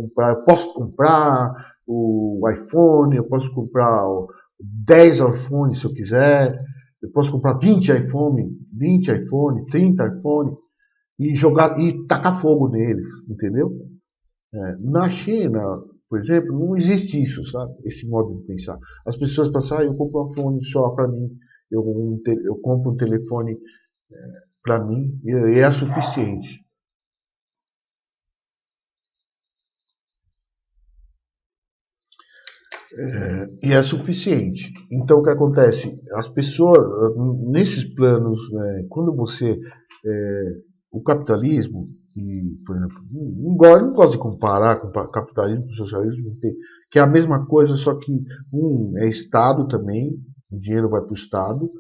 posso comprar o iPhone, eu posso comprar 10 iPhones se eu quiser, eu posso comprar 20 iPhone, 30 iPhone e jogar e tacar fogo neles, entendeu? Na China, por exemplo, não existe isso, sabe? Esse modo de pensar. As pessoas pensam, eu compro um iPhone só para mim, eu compro um telefone para mim e é suficiente. E é suficiente. Então, o que acontece? As pessoas, nesses planos, quando você. O capitalismo, e, por exemplo, eu não gosto de comparar com o capitalismo com o socialismo, que é a mesma coisa, só que um é Estado também, o dinheiro vai para o Estado,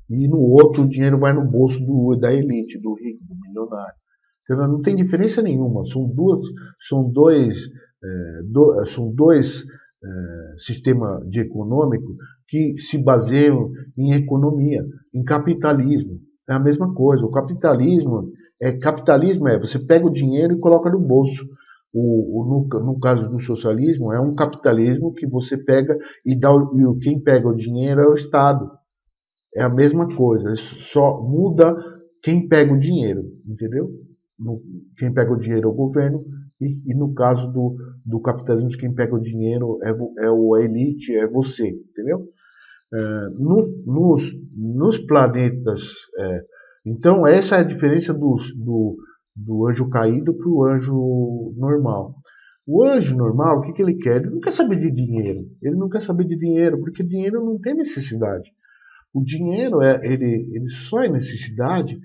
E no outro o dinheiro vai no bolso da elite, do rico, do milionário. Então, não tem diferença nenhuma. São dois, são dois sistemas de econômico que se baseiam em economia, em capitalismo. É a mesma coisa. O capitalismo é você pega o dinheiro e coloca no bolso. No caso do socialismo, é um capitalismo que você pega e quem pega o dinheiro é o Estado. É a mesma coisa, só muda quem pega o dinheiro, entendeu? Quem pega o dinheiro é o governo, e no caso do capitalismo, quem pega o dinheiro a elite, é você, entendeu? Nos planetas. Então, essa é a diferença do anjo caído para o anjo normal. O anjo normal, o que ele quer? Ele não quer saber de dinheiro. Ele não quer saber de dinheiro, porque dinheiro não tem necessidade. O dinheiro ele só é necessidade,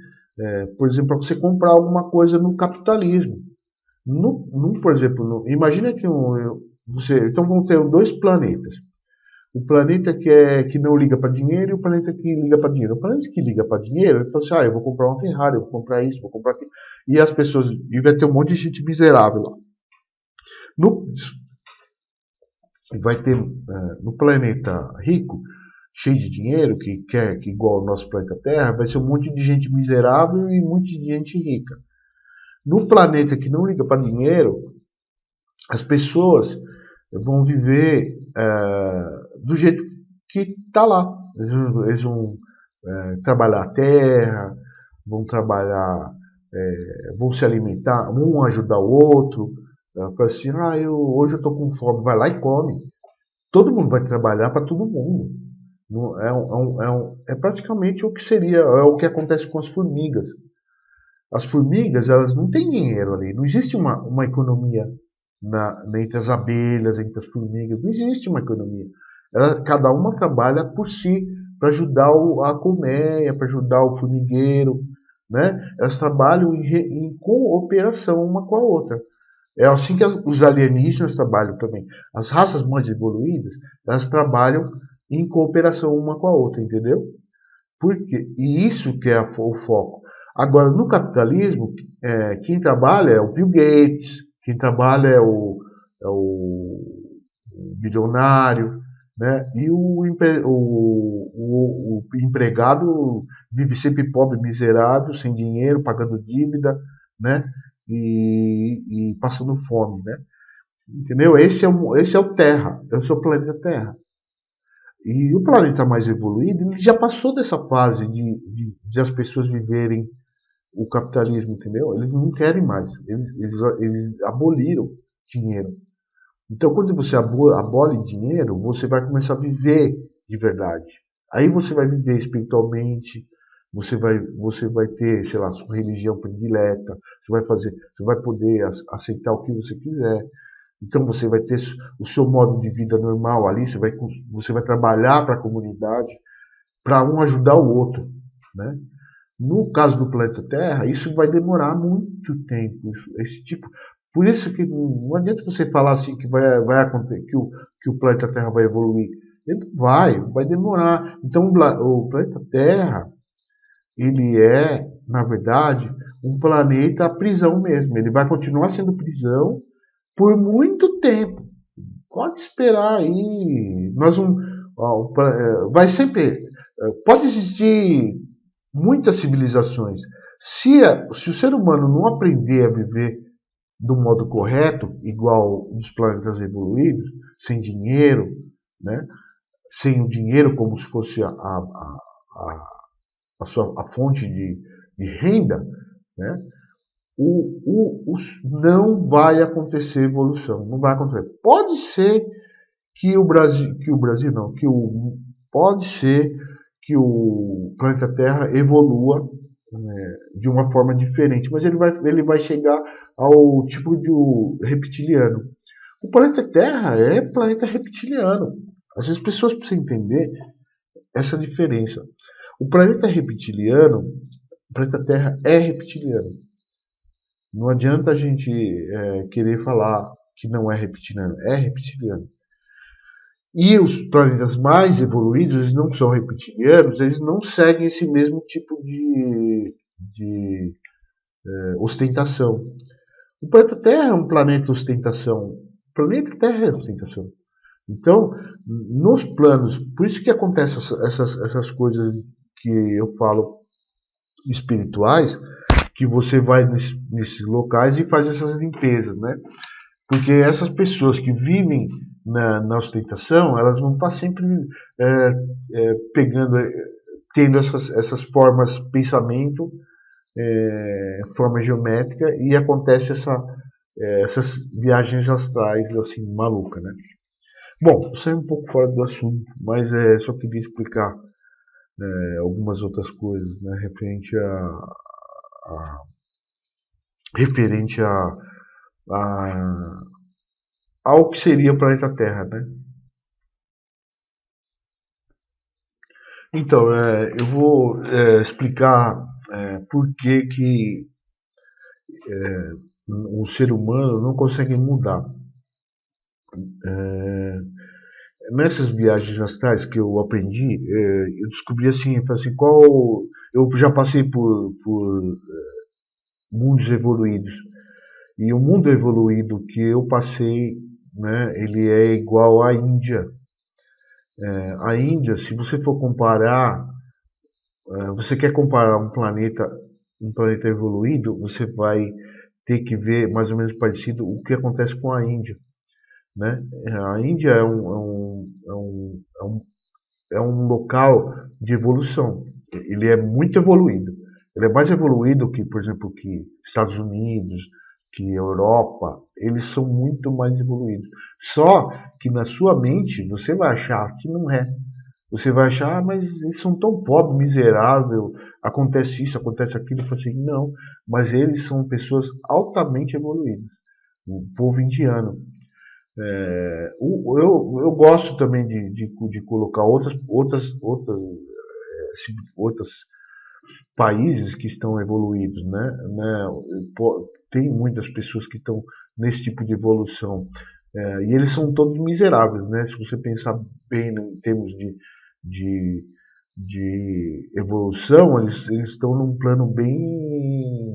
por exemplo, para você comprar alguma coisa no capitalismo. Por exemplo, imagina que então vamos ter dois planetas. O planeta que não liga para dinheiro e o planeta que liga para dinheiro. O planeta que liga para dinheiro, ele fala assim, eu vou comprar uma Ferrari, eu vou comprar isso, vou comprar aquilo. E as pessoas, e vai ter um monte de gente miserável lá. No, vai ter no planeta rico, cheio de dinheiro, que igual ao nosso planeta Terra, vai ser um monte de gente miserável e um monte de gente rica. No planeta que não liga para dinheiro, as pessoas vão viver do jeito que está lá. Eles vão trabalhar a terra, vão trabalhar, vão se alimentar, um ajudar o outro. Fala assim, hoje eu estou com fome, vai lá e come. Todo mundo vai trabalhar para todo mundo. É praticamente o que seria, é o que acontece com as formigas. As formigas, elas não têm dinheiro ali, não existe uma economia entre as abelhas, entre as formigas, não existe uma economia. Cada uma trabalha por si, para ajudar a colmeia, para ajudar o formigueiro, né? Elas trabalham em cooperação uma com a outra. É assim que os alienígenas trabalham também. As raças mais evoluídas, elas trabalham em cooperação uma com a outra, entendeu? E isso que é o foco. Agora, no capitalismo, quem trabalha é o Bill Gates, quem trabalha o bilionário, né? E o empregado vive sempre pobre, miserável, sem dinheiro, pagando dívida, né? E passando fome, né? Entendeu? Esse é o Terra, esse é o planeta Terra. E o planeta mais evoluído, ele já passou dessa fase de as pessoas viverem o capitalismo, entendeu? Eles não querem mais. Eles aboliram dinheiro. Então, quando você abole dinheiro, você vai começar a viver de verdade. Aí você vai viver espiritualmente, você vai ter, sei lá, sua religião predileta, você vai poder aceitar o que você quiser. Então você vai ter o seu modo de vida normal ali, você vai trabalhar para a comunidade, para um ajudar o outro, né? No caso do planeta Terra, isso vai demorar muito tempo, esse tipo. Por isso que não adianta você falar assim que vai acontecer, que o planeta Terra vai evoluir. Ele não vai demorar. Então o planeta Terra, ele é, na verdade, um planeta prisão mesmo. Ele vai continuar sendo prisão por muito tempo. Pode esperar aí. Vai sempre. Pode existir muitas civilizações. Se o ser humano não aprender a viver do modo correto, igual nos planetas evoluídos, sem dinheiro, né? Sem o dinheiro como se fosse a fonte de renda, né? Não vai acontecer evolução, não vai acontecer. Pode ser pode ser que o planeta Terra evolua de uma forma diferente, mas ele vai chegar ao tipo de reptiliano. O planeta Terra é planeta reptiliano. As pessoas precisam entender essa diferença. O planeta reptiliano, o planeta Terra é reptiliano. Não adianta a gente querer falar que não é reptiliano. É reptiliano. E os planetas mais evoluídos, eles não são reptilianos, eles não seguem esse mesmo tipo de ostentação. O planeta Terra é um planeta ostentação. O planeta Terra é ostentação. Então, nos planos, por isso que acontecem essas coisas que eu falo espirituais, que você vai nesses locais e faz essas limpezas, né? Porque essas pessoas que vivem na ostentação, elas vão estar sempre pegando, tendo essas formas de pensamento, forma geométrica, e acontece essas viagens astrais assim maluca, né? Bom, saí um pouco fora do assunto, mas só queria explicar algumas outras coisas, né, a- referente a- ao que seria o planeta Terra, né? Então, eu vou explicar por que o ser humano não consegue mudar. É, nessas viagens astrais que eu aprendi, eu descobri assim, eu falei assim, eu já passei por mundos evoluídos. E o mundo evoluído que eu passei, né, ele é igual à Índia. A Índia, se você for comparar, você quer comparar um planeta evoluído, você vai ter que ver mais ou menos parecido o que acontece com a Índia, né? A Índia é um local de evolução. Ele é muito evoluído. Ele é mais evoluído que, por exemplo, que Estados Unidos, que Europa. Eles são muito mais evoluídos. Só que na sua mente você vai achar que não é. Você vai achar, mas eles são tão pobres, miserável, acontece isso, acontece aquilo. Eu falo assim, não, mas eles são pessoas altamente evoluídas. O povo indiano. Eu gosto também de colocar outros países que estão evoluídos, né? Tem muitas pessoas que estão nesse tipo de evolução. E eles são todos miseráveis, né? Se você pensar bem em termos de, de evolução, eles estão num plano bem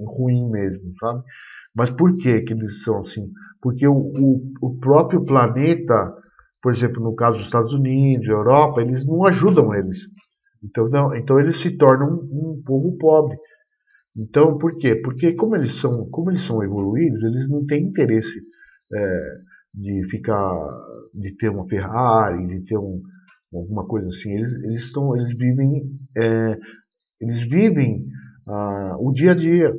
ruim mesmo, sabe? Mas por que que eles são assim? Porque o próprio planeta, por exemplo, no caso dos Estados Unidos, Europa, eles não ajudam eles. Então, então eles se tornam um povo pobre. Então, por quê? Porque como eles são evoluídos, eles não têm interesse é, de ter uma Ferrari, de ter alguma coisa assim. É, eles vivem o dia a dia.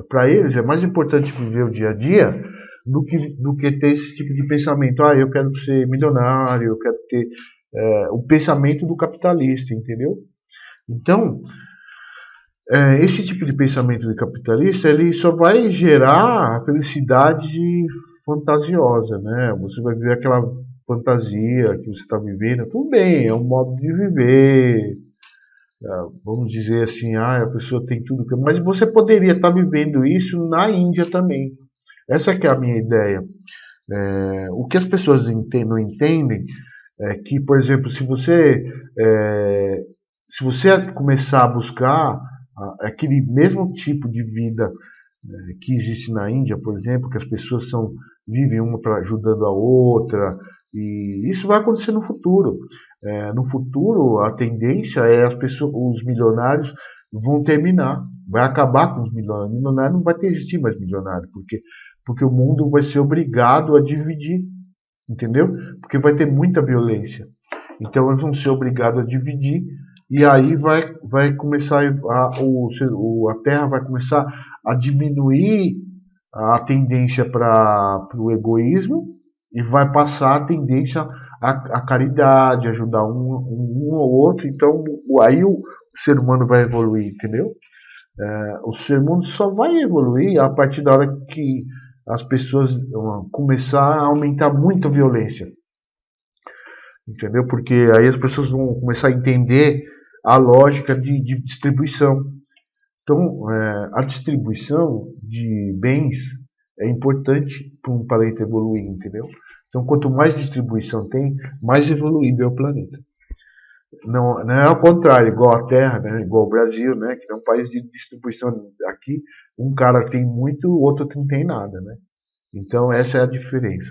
Para eles é mais importante viver o dia a dia do que ter esse tipo de pensamento. Ah, eu quero ser milionário, eu quero ter o pensamento do capitalista, entendeu? Então, esse tipo de pensamento de capitalista, ele só vai gerar a felicidade fantasiosa, né? Você vai viver aquela fantasia que você está vivendo, tudo bem, é um modo de viver, vamos dizer assim, a pessoa tem tudo, mas você poderia estar vivendo isso na Índia também. Essa que é a minha ideia. O que as pessoas não entendem é que, por exemplo, se você começar a buscar aquele mesmo tipo de vida que existe na Índia, por exemplo, que as pessoas vivem uma ajudando a outra, e isso vai acontecer no futuro. No futuro, a tendência é os milionários vão terminar, vai acabar com os milionários. Milionário não vai ter existir mais milionário, porque o mundo vai ser obrigado a dividir, entendeu? Porque vai ter muita violência. Então eles vão ser obrigados a dividir e aí vai começar a Terra vai começar a diminuir a tendência para o egoísmo e vai passar a tendência à caridade, ajudar um ao outro. Então aí o ser humano vai evoluir, entendeu? O ser humano só vai evoluir a partir da hora que as pessoas começar a aumentar muito a violência. Entendeu? Porque aí as pessoas vão começar a entender a lógica de distribuição. Então, a distribuição de bens é importante para um planeta evoluir, entendeu? Então, quanto mais distribuição tem, mais evoluído é o planeta. Não é ao contrário, igual a Terra, né? Igual o Brasil, né? Que é um país de distribuição. Aqui, um cara tem muito, o outro não tem nada, né? Então, essa é a diferença.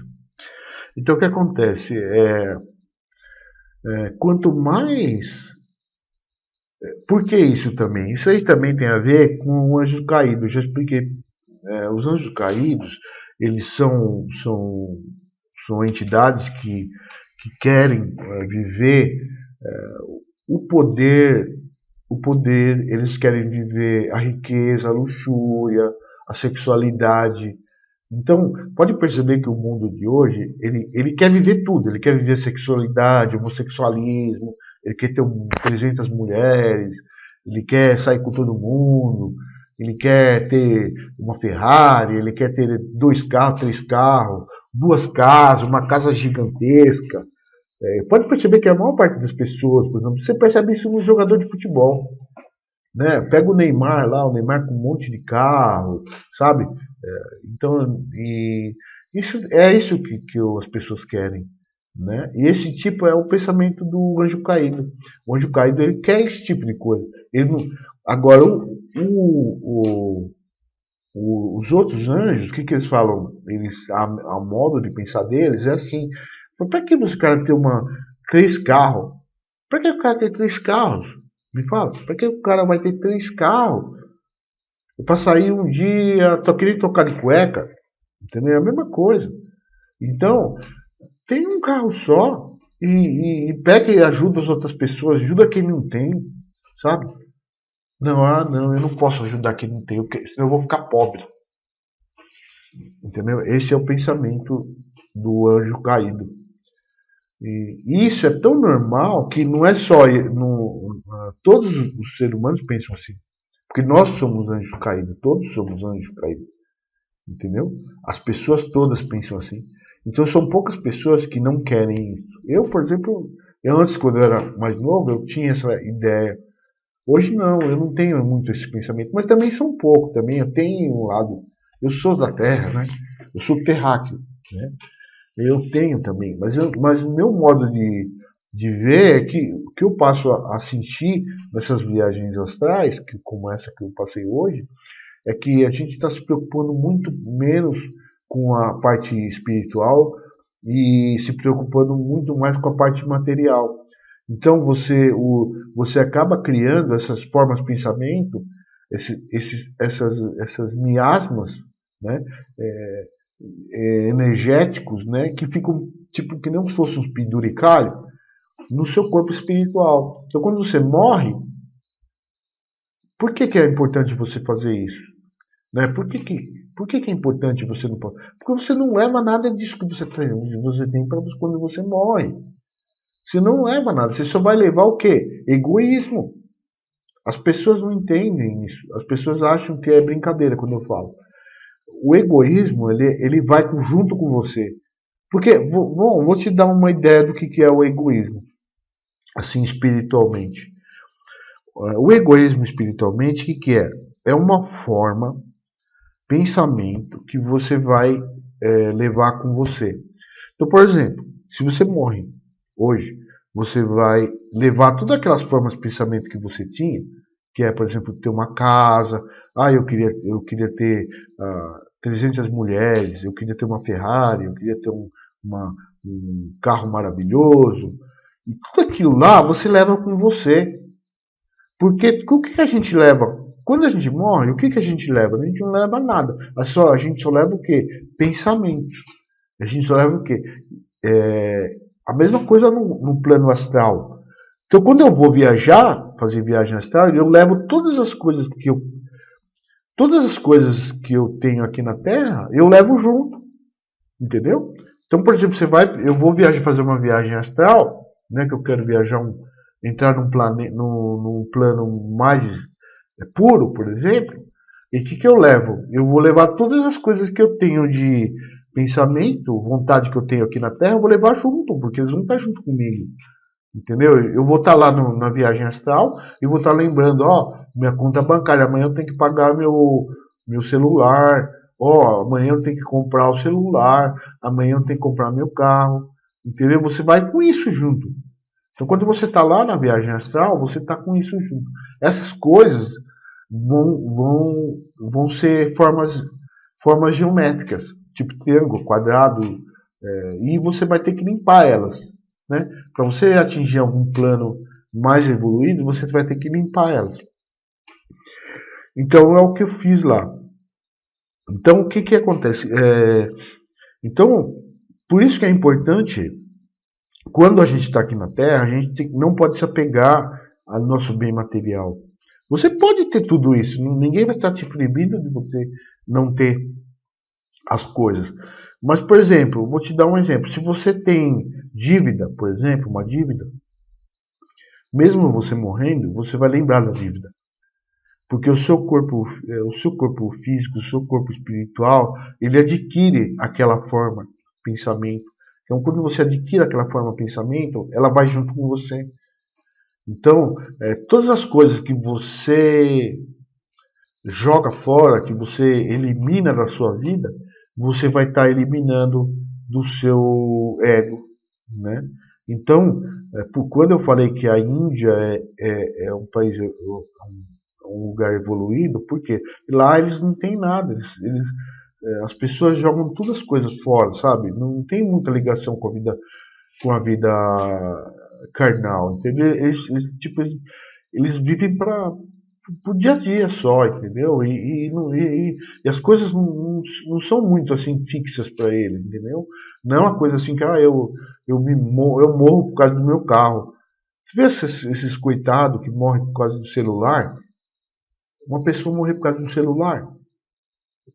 Então, o que acontece? Quanto mais. Por que isso também? Isso aí também tem a ver com o anjo caído. Eu já expliquei. Os anjos caídos, eles são entidades que querem viver o poder, eles querem viver a riqueza, a luxúria, a sexualidade. Então, pode perceber que o mundo de hoje, ele quer viver tudo. Ele quer viver sexualidade, homossexualismo, ele quer ter 300 mulheres, ele quer sair com todo mundo, ele quer ter uma Ferrari, ele quer ter 2 carros, 3 carros, 2 casas, uma casa gigantesca. Pode perceber que a maior parte das pessoas, por exemplo, você percebe isso no jogador de futebol, né? Pega o Neymar lá, o Neymar com um monte de carro, sabe? Então, isso que as pessoas querem, né? E esse tipo é o pensamento do anjo caído. O anjo caído ele quer esse tipo de coisa. Ele não, agora, os outros anjos, o que eles falam? A modo de pensar deles é assim: para que os caras ter 3 carros? Para que o cara ter 3 carros? Me fala, para que o cara vai ter 3 carros? Para sair um dia, só queria trocar de cueca, entendeu? É a mesma coisa. Então, tem um carro só e pega e ajuda as outras pessoas, ajuda quem não tem, sabe? Não, eu não posso ajudar quem não tem, senão eu vou ficar pobre, entendeu? Esse é o pensamento do anjo caído. E isso é tão normal que não é só. Todos os seres humanos pensam assim. Porque nós somos anjos caídos, todos somos anjos caídos. Entendeu? As pessoas todas pensam assim. Então são poucas pessoas que não querem isso. Eu, por exemplo, antes, quando eu era mais novo, eu tinha essa ideia. Hoje não, eu não tenho muito esse pensamento. Mas também sou um pouco, também. Eu tenho um lado. Eu sou da Terra, né? Eu sou terráqueo, né? Eu tenho também, mas o meu modo de ver é que o que eu passo a sentir nessas viagens astrais, como essa que eu passei hoje, é que a gente está se preocupando muito menos com a parte espiritual e se preocupando muito mais com a parte material. Então você acaba criando essas formas de pensamento, essas miasmas, né? Energéticos, né, que ficam tipo que não fosse uns penduricalhos no seu corpo espiritual. Então, quando você morre, por que é importante você fazer isso? Né? Por que é importante você não pode? Porque você não leva nada disso que você tem para quando você morre. Você não leva nada, você só vai levar o quê? Egoísmo. As pessoas não entendem isso. As pessoas acham que é brincadeira quando eu falo. O egoísmo, ele vai junto com você. Porque, bom, vou te dar uma ideia do que é o egoísmo, assim, espiritualmente. O egoísmo espiritualmente, o que é? É uma forma, pensamento, que você vai levar com você. Então, por exemplo, se você morre hoje, você vai levar todas aquelas formas de pensamento que você tinha, que é, por exemplo, ter uma casa, eu queria ter 300 mulheres, eu queria ter uma Ferrari, eu queria ter um carro maravilhoso, e tudo aquilo lá você leva com você. Porque o que a gente leva? Quando a gente morre, o que a gente leva? A gente não leva nada. A gente só leva o quê? Pensamentos. A gente só leva o quê? A mesma coisa no plano astral. Então, quando eu vou viajar, fazer viagem astral, eu levo todas as coisas que eu tenho aqui na Terra, eu levo junto, entendeu? Então, por exemplo, eu vou fazer uma viagem astral, né, que eu quero entrar num plano mais puro, por exemplo. E o que eu levo? Eu vou levar todas as coisas que eu tenho de pensamento, vontade que eu tenho aqui na Terra, eu vou levar junto, porque eles vão estar junto comigo. Entendeu? Eu vou estar lá na viagem astral e vou estar lembrando, minha conta bancária, amanhã eu tenho que pagar meu celular, Ó, amanhã eu tenho que comprar o celular, amanhã eu tenho que comprar meu carro, entendeu? Você vai com isso junto. Então, quando você está lá na viagem astral, você está com isso junto. Essas coisas vão ser formas geométricas, tipo triângulo, quadrado, e você vai ter que limpar elas, né? Para você atingir algum plano mais evoluído, você vai ter que limpar elas. Então é o que eu fiz lá. Então o que que acontece? Então por isso que é importante quando a gente está aqui na Terra, a gente não pode se apegar ao nosso bem material. Você pode ter tudo isso, ninguém vai estar te proibindo de você não ter as coisas. Mas, por exemplo, vou te dar um exemplo. Se você tem dívida, por exemplo, uma dívida, mesmo você morrendo, você vai lembrar da dívida. Porque o seu corpo físico, o seu corpo espiritual, ele adquire aquela forma, pensamento. Então, quando você adquire aquela forma de pensamento, ela vai junto com você. Então, todas as coisas que você joga fora, que você elimina da sua vida, você vai estar eliminando do seu ego, né? Então, quando eu falei que a Índia é um país, um lugar evoluído, porque lá eles não têm nada, as pessoas jogam todas as coisas fora, sabe? Não tem muita ligação com a vida carnal, entendeu? Tipo, eles vivem para o dia a dia só, entendeu? E as coisas não são muito assim fixas para ele, entendeu? Não é uma coisa assim que eu morro por causa do meu carro. Você vê esses coitados que morrem por causa do celular? Uma pessoa morrer por causa do celular.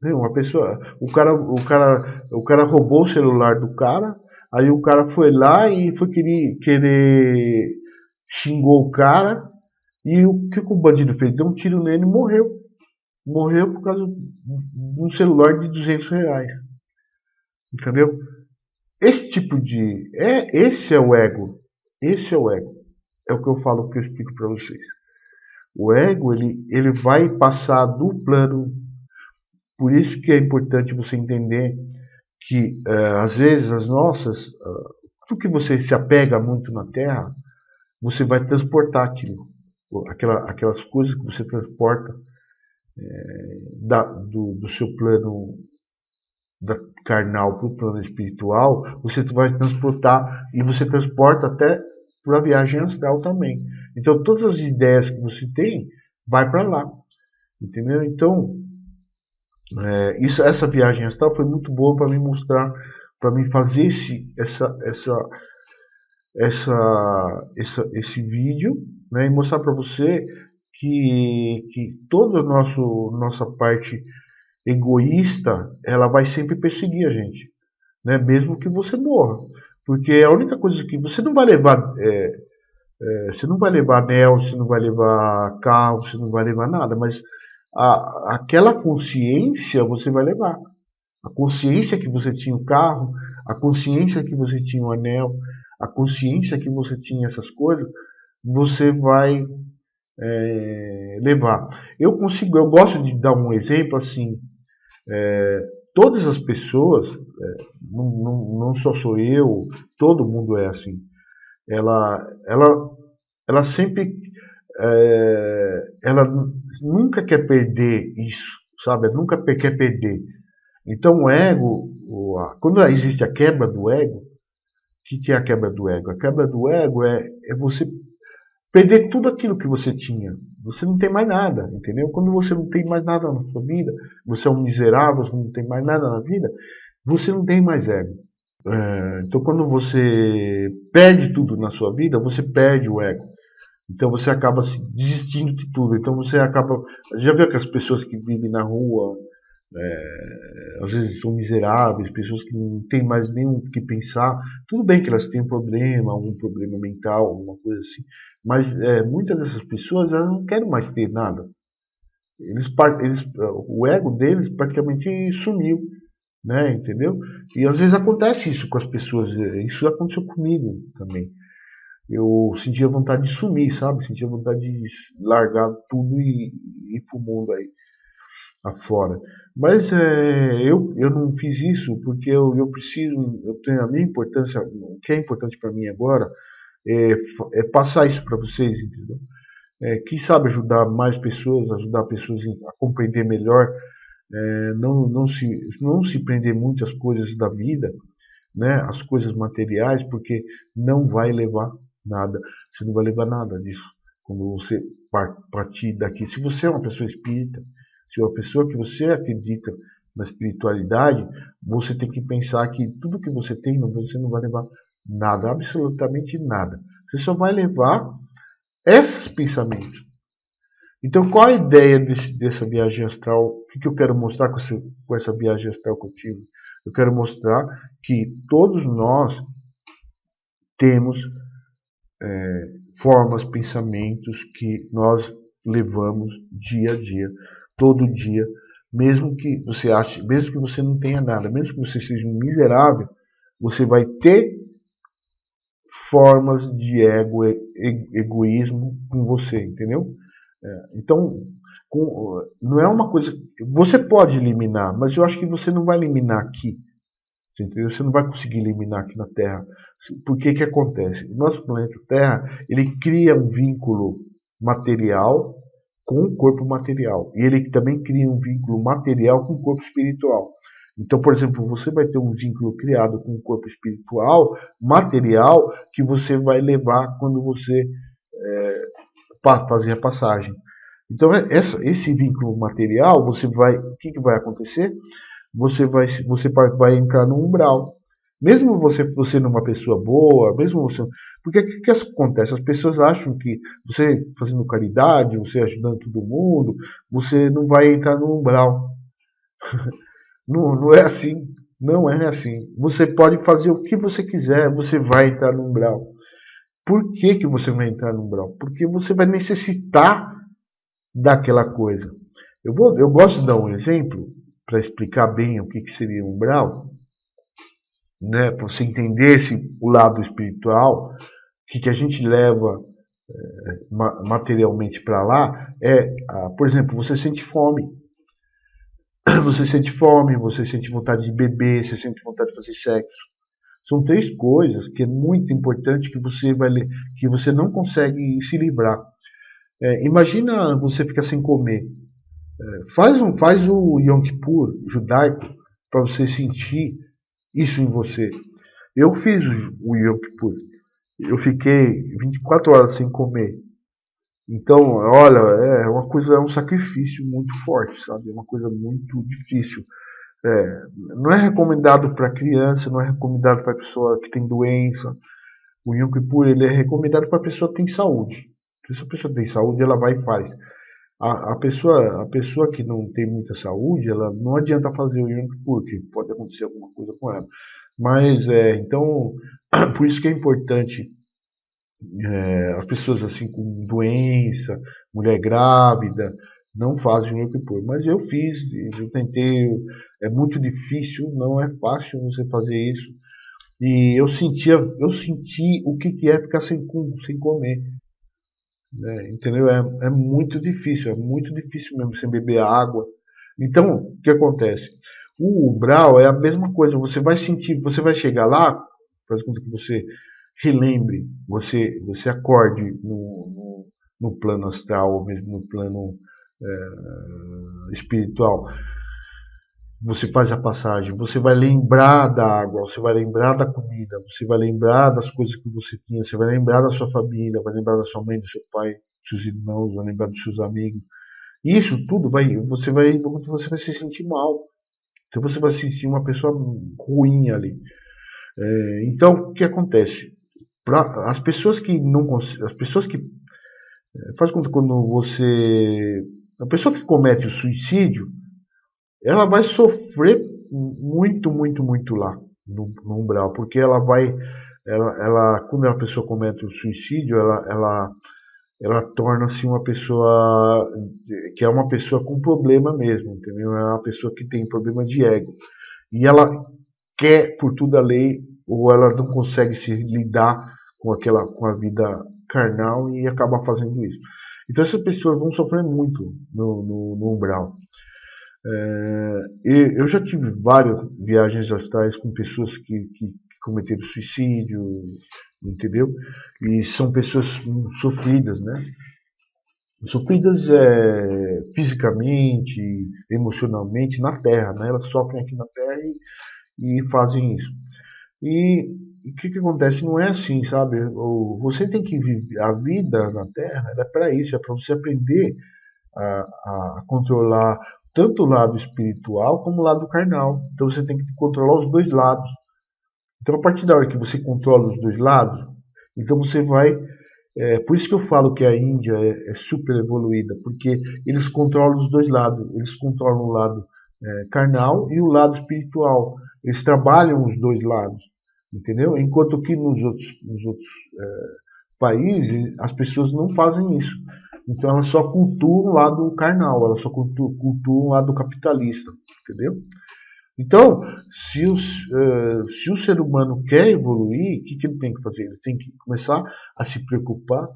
Uma pessoa, o cara roubou o celular do cara, aí o cara foi lá e foi querer xingou o cara, e o que o bandido fez? Deu um tiro nele e morreu. Morreu por causa de um celular de R$ 200. Entendeu? Esse tipo de. Esse é o ego. Esse é o ego. É o que eu falo, que eu explico para vocês. O ego, ele vai passar do plano. Por isso que é importante você entender que, às vezes, tudo que você se apega muito na Terra, você vai transportar aquilo. Aquelas coisas que você transporta do seu plano carnal para o plano espiritual, você vai transportar e você transporta até para a viagem astral também. Então todas as ideias que você tem vai para lá, entendeu? Então essa viagem astral foi muito boa para me mostrar, para me fazer esse vídeo, né, e mostrar para você que toda a nossa parte egoísta, ela vai sempre perseguir a gente, né? Mesmo que você morra, porque a única coisa que você não vai levar, você não vai levar anel, você não vai levar carro, você não vai levar nada, mas aquela consciência você vai levar. A consciência que você tinha o carro, a consciência que você tinha o anel, a consciência que você tinha essas coisas, você vai levar. Eu gosto de dar um exemplo assim. Todas as pessoas, não só sou eu, todo mundo é assim. Ela, ela, ela sempre, ela nunca quer perder isso, sabe? Ela nunca quer perder. Então o ego, quando existe a quebra do ego, o que é a quebra do ego? A quebra do ego é você perder tudo aquilo que você tinha. Você não tem mais nada, entendeu? Quando você não tem mais nada na sua vida, você é um miserável, você não tem mais nada na vida, você não tem mais ego. Então, quando você perde tudo na sua vida, você perde o ego. Então, você acaba se desistindo de tudo. Então, você acaba. Já viu aquelas pessoas que vivem na rua, às vezes são miseráveis, pessoas que não têm mais nem o que pensar. Tudo bem que elas têm um problema, algum problema mental, alguma coisa assim, mas muitas dessas pessoas elas não querem mais ter nada. O ego deles praticamente sumiu, né? Entendeu? E às vezes acontece isso com as pessoas. Isso aconteceu comigo também. Eu sentia vontade de sumir, sabe? Sentia vontade de largar tudo e ir pro mundo aí. afora. Mas eu não fiz isso porque eu preciso, eu tenho a minha importância, o que é importante para mim agora é passar isso para vocês, entendeu? Quem sabe ajudar mais pessoas, ajudar pessoas a compreender melhor, não se prender muito às coisas da vida, né, as coisas materiais, porque não vai levar nada. Você não vai levar nada disso quando você partir daqui. Se você é uma pessoa espírita, se é uma pessoa que você acredita na espiritualidade, você tem que pensar que tudo que você tem, você não vai levar nada, absolutamente nada. Você só vai levar esses pensamentos. Então, qual a ideia dessa viagem astral? O que eu quero mostrar com essa viagem astral que eu tive? Eu quero mostrar que todos nós temos formas, pensamentos que nós levamos dia a dia, todo dia, mesmo que você ache, mesmo que você não tenha nada, mesmo que você seja um miserável, você vai ter formas de egoísmo com você, entendeu? Então, não é uma coisa. Você pode eliminar, mas eu acho que você não vai eliminar aqui. Entendeu? Você não vai conseguir eliminar aqui na Terra. Por que que acontece? O nosso planeta Terra, ele cria um vínculo material com o corpo material. E ele também cria um vínculo material com o corpo espiritual. Então, por exemplo, você vai ter um vínculo criado com o corpo espiritual, material, que você vai levar quando você fazer a passagem. Então, esse vínculo material, o que vai acontecer? Você vai entrar no umbral. Mesmo você não uma pessoa boa, mesmo você. Porque o que acontece? As pessoas acham que você fazendo caridade, você ajudando todo mundo, você não vai entrar no umbral. Não, não é assim. Não é assim. Você pode fazer o que você quiser, você vai entrar no umbral. Por que, que você vai entrar no umbral? Porque você vai necessitar daquela coisa. Eu gosto de dar um exemplo para explicar bem o que seria um umbral, né, para você entender o lado espiritual, o que a gente leva materialmente para lá, por exemplo, você sente fome. Você sente fome, você sente vontade de beber, você sente vontade de fazer sexo. São três coisas que é muito importante que você não consegue se livrar. Imagina você ficar sem comer. Faz o Yom Kippur judaico para você sentir isso em você. Eu fiz o Yom Kippur. Eu fiquei 24 horas sem comer. Então, olha, é um sacrifício muito forte, sabe? É uma coisa muito difícil. Não é recomendado para criança, não é recomendado para pessoa que tem doença. O Yom Kippur ele é recomendado para pessoa que tem saúde. Se a pessoa tem saúde, ela vai e faz. A pessoa que não tem muita saúde, ela não adianta fazer o Yom Kippur, que pode acontecer alguma coisa com ela. Mas, então, por isso que é importante as pessoas assim com doença, mulher grávida, não fazem o Yom Kippur. Mas eu fiz, eu tentei, é muito difícil, não é fácil você fazer isso. E eu senti o que é ficar sem comer. Né? Entendeu? É é muito difícil mesmo sem beber água. Então, o que acontece? O umbral é a mesma coisa, você vai sentir, você vai chegar lá, faz conta que você relembre, você acorde no plano astral, ou mesmo no plano espiritual. Você faz a passagem, você vai lembrar da água, você vai lembrar da comida, você vai lembrar das coisas que você tinha, você vai lembrar da sua família, vai lembrar da sua mãe, do seu pai, dos seus irmãos, vai lembrar dos seus amigos. Isso tudo você vai se sentir mal. Então você vai se sentir uma pessoa ruim ali. Então o que acontece? As pessoas que não as pessoas que faz conta quando você a pessoa que comete o suicídio, ela vai sofrer muito, muito, muito lá no umbral, porque quando a pessoa comete o suicídio, ela torna-se uma pessoa que é uma pessoa com problema mesmo, entendeu? É uma pessoa que tem problema de ego e ela quer por toda a lei ou ela não consegue se lidar com a vida carnal e acaba fazendo isso. Então essas pessoas vão sofrer muito no umbral. Eu já tive várias viagens astrais com pessoas que cometeram suicídio, entendeu? E são pessoas sofridas, né? Sofridas fisicamente, emocionalmente na Terra, né? Elas sofrem aqui na Terra e fazem isso. E o que acontece? Não é assim, sabe? Você tem que viver a vida na Terra, é para isso, é para você aprender a controlar tanto o lado espiritual como o lado carnal. Então você tem que controlar os dois lados. Então, a partir da hora que você controla os dois lados, então você vai. Por isso que eu falo que a Índia é super evoluída, porque eles controlam os dois lados. Eles controlam o lado carnal e o lado espiritual. Eles trabalham os dois lados, entendeu? Enquanto que nos outros países as pessoas não fazem isso. Então elas só cultuam o lado carnal, elas só cultuam o lado capitalista, entendeu? Então, se o ser humano quer evoluir, o que ele tem que fazer? Ele tem que começar a se preocupar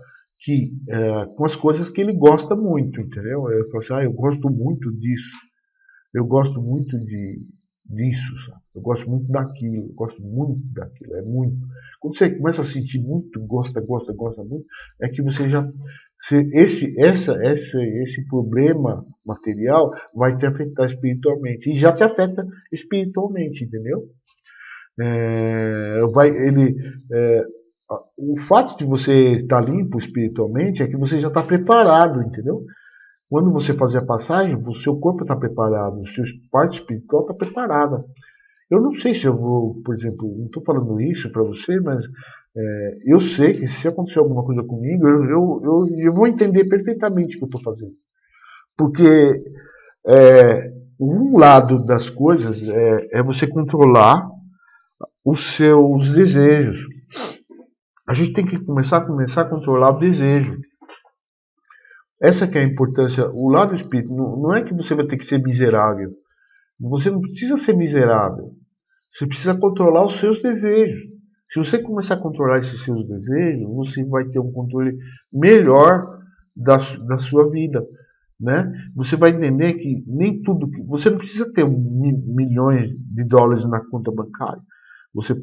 com as coisas que ele gosta muito, entendeu? Ele fala assim, eu gosto muito disso, eu gosto muito disso, sabe? Eu gosto muito daquilo, eu gosto muito daquilo, é muito. Quando você começa a sentir muito, gosta muito, é que você já. Esse problema material vai te afetar espiritualmente. E já te afeta espiritualmente, entendeu? É, vai, ele, é, o fato de você estar limpo espiritualmente é que você já está preparado, entendeu? Quando você fazer a passagem, o seu corpo está preparado, a sua parte espiritual está preparada. Eu não sei se eu vou, por exemplo, não estou falando isso para você, mas eu sei que se acontecer alguma coisa comigo, eu vou entender perfeitamente o que eu estou fazendo. Porque um lado das coisas é você controlar os seus desejos. A gente tem que começar a controlar o desejo. Essa que é a importância. O lado espírito não é que você vai ter que ser miserável. Você não precisa ser miserável. Você precisa controlar os seus desejos. Se você começar a controlar esses seus desejos, você vai ter um controle melhor da sua vida, né? Você vai entender que nem tudo você não precisa ter milhões de dólares na conta bancária. Você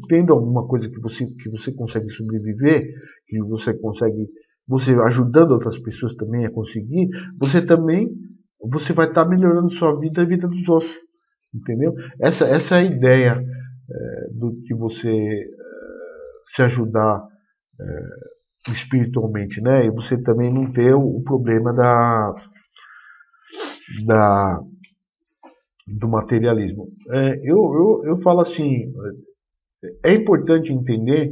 tendo alguma coisa que você consegue sobreviver, que você ajudando outras pessoas também a conseguir, você vai estar melhorando sua vida e a vida dos outros, entendeu? Essa é a ideia de você se ajudar espiritualmente, né? E você também não ter o problema da, do materialismo. Eu falo assim, é importante entender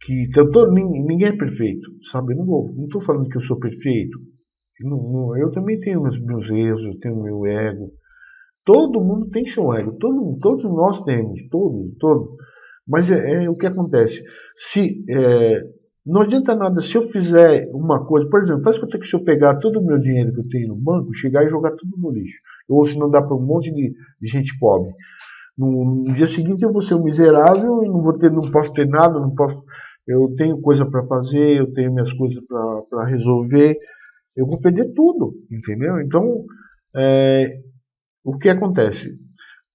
que ninguém é perfeito, sabe? Eu não estou falando que eu sou perfeito. Eu também tenho meus erros, eu tenho meu ego. Todo mundo tem seu ego, todos nós temos, todos. Mas o que acontece? Não adianta nada se eu fizer uma coisa, por exemplo, faz conta que se eu pegar todo o meu dinheiro que eu tenho no banco, chegar e jogar tudo no lixo, ou se não dá para um monte de gente pobre. No dia seguinte eu vou ser um miserável e não posso ter nada, não posso. Eu tenho coisa para fazer, eu tenho minhas coisas para resolver, eu vou perder tudo, entendeu? Então, o que acontece?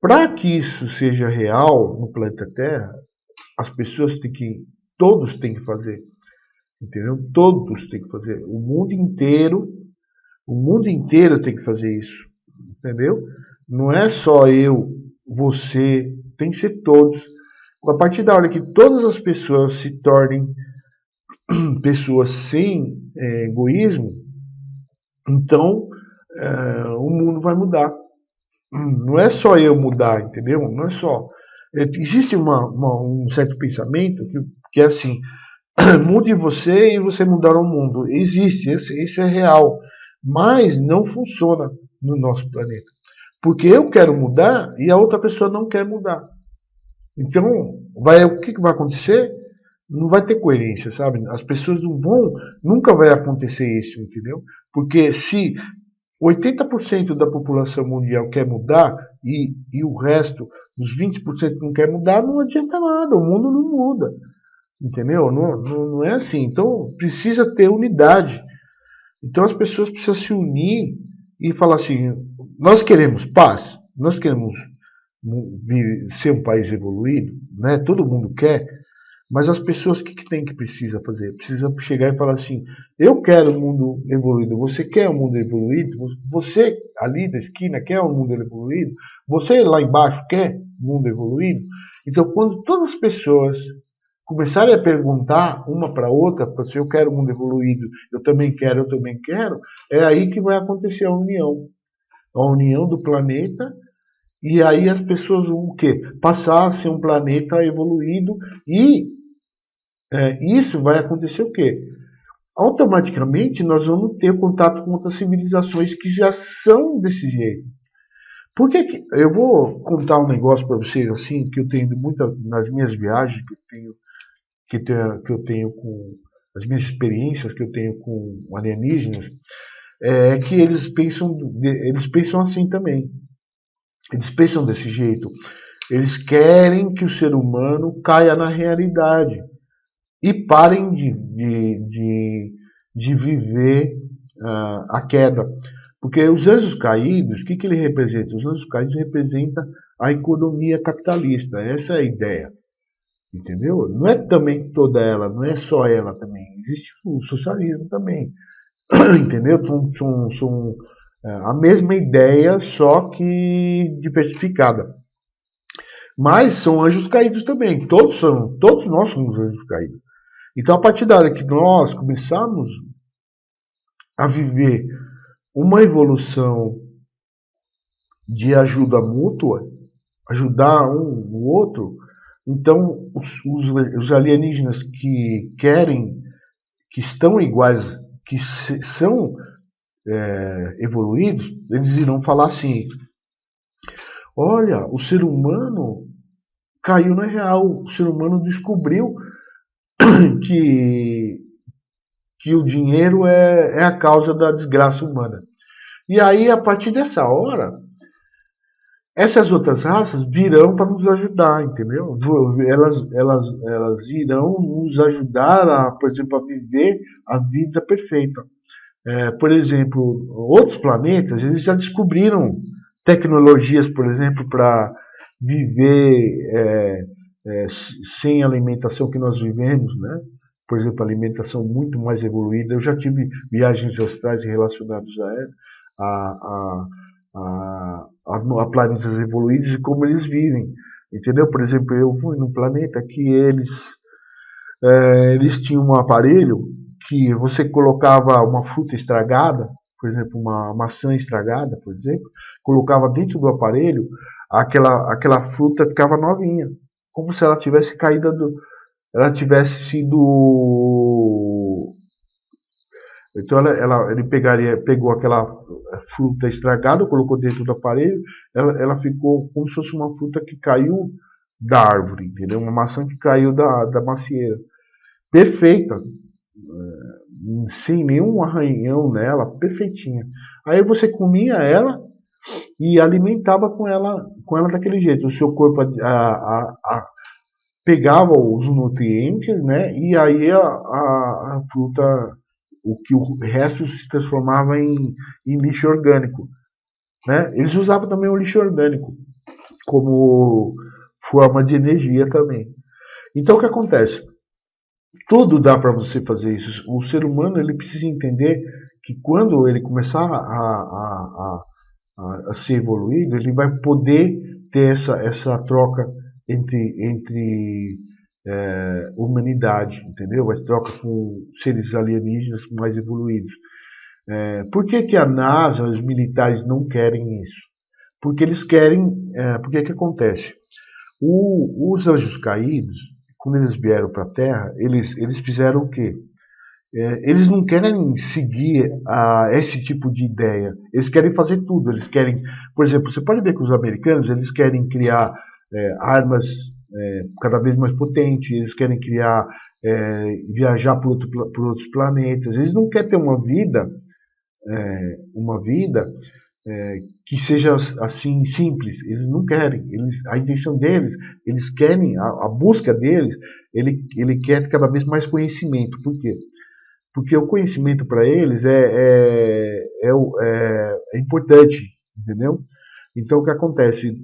Para que isso seja real no planeta Terra, as pessoas todos têm que fazer, entendeu? Todos têm que fazer. O mundo inteiro tem que fazer isso, entendeu? Não é só eu, você, tem que ser todos. A partir da hora que todas as pessoas se tornem pessoas sem egoísmo, então o mundo vai mudar. Não é só eu mudar, entendeu? Não é só. Existe um certo pensamento que é assim: mude você e você mudará o mundo. Existe, isso é real. Mas não funciona no nosso planeta. Porque eu quero mudar e a outra pessoa não quer mudar. Então, o que vai acontecer? Não vai ter coerência, sabe? As pessoas não vão, nunca vai acontecer isso, entendeu? Porque se 80% da população mundial quer mudar e o resto, os 20% não quer mudar, não adianta nada, o mundo não muda, entendeu? Não é assim. Então precisa ter unidade. Então as pessoas precisam se unir e falar assim: nós queremos paz, nós queremos ser um país evoluído, né? Todo mundo quer, mas as pessoas que tem que precisa fazer? Precisa chegar e falar assim: eu quero um mundo evoluído, você quer um mundo evoluído? Você ali da esquina quer um mundo evoluído? Você lá embaixo quer um mundo evoluído? Então, quando todas as pessoas começarem a perguntar uma para outra, se eu quero um mundo evoluído, eu também quero, é aí que vai acontecer a união do planeta, e aí as pessoas vão o quê? Passar a ser um planeta evoluído, e isso vai acontecer o quê? Automaticamente nós vamos ter contato com outras civilizações que já são desse jeito. Por que eu vou contar um negócio para vocês assim que eu tenho nas minhas viagens que eu tenho com as minhas experiências que eu tenho com alienígenas, é que eles pensam assim também. Eles pensam desse jeito. Eles querem que o ser humano caia na realidade e parem de viver a queda. Porque os anjos caídos, o que ele representa? Os anjos caídos representam a economia capitalista. Essa é a ideia. Entendeu? Não é também toda ela, não é só ela também. Existe o socialismo também. Entendeu? São a mesma ideia, só que diversificada. Mas são anjos caídos também. Todos nós somos anjos caídos. Então, a partir da hora que nós começarmos a viver uma evolução de ajuda mútua, ajudar um o outro, então os alienígenas que querem, que estão iguais, que são evoluídos, eles irão falar assim: olha, o ser humano caiu na real, o ser humano descobriu que, que o dinheiro é a causa da desgraça humana. E aí, a partir dessa hora, essas outras raças virão para nos ajudar, entendeu? Elas irão nos ajudar, por exemplo, a viver a vida perfeita. Por exemplo, outros planetas, eles já descobriram tecnologias, por exemplo, para viver sem a alimentação que nós vivemos, né? Por exemplo, alimentação muito mais evoluída. Eu já tive viagens astrais relacionadas a, a, a planetas evoluídos e como eles vivem, entendeu? Por exemplo, eu fui num planeta que eles tinham um aparelho que você colocava uma fruta estragada, por exemplo, uma maçã estragada, por exemplo, colocava dentro do aparelho, aquela fruta ficava novinha, como se ela tivesse ela tivesse sido. Então ele pegou aquela fruta estragada, colocou dentro do aparelho, ela ficou como se fosse uma fruta que caiu da árvore, entendeu? Uma maçã que caiu da macieira. Perfeita, sem nenhum arranhão nela, perfeitinha. Aí você comia ela e alimentava com ela daquele jeito. O seu corpo pegava os nutrientes, né? E aí a fruta, o resto se transformava em lixo orgânico, né? Eles usavam também o lixo orgânico como forma de energia também. Então o que acontece? Tudo dá para você fazer isso. O ser humano ele precisa entender que quando ele começar a ser evoluído, ele vai poder ter essa troca entre humanidade, entendeu? Vai troca com seres alienígenas mais evoluídos. Por que a NASA, os militares não querem isso? Porque eles querem. Porque que acontece? Os anjos caídos, quando eles vieram para a Terra, eles fizeram o quê? Eles não querem seguir esse tipo de ideia. Eles querem fazer tudo. Eles querem, por exemplo, você pode ver que os americanos eles querem criar armas cada vez mais potentes. Eles querem criar, viajar por outros planetas. Eles não querem ter uma vida que seja assim simples. Eles não querem. A intenção deles, eles querem a busca deles. Ele quer cada vez mais conhecimento. Por quê? Porque o conhecimento para eles é importante. entendeu? Então o que acontece?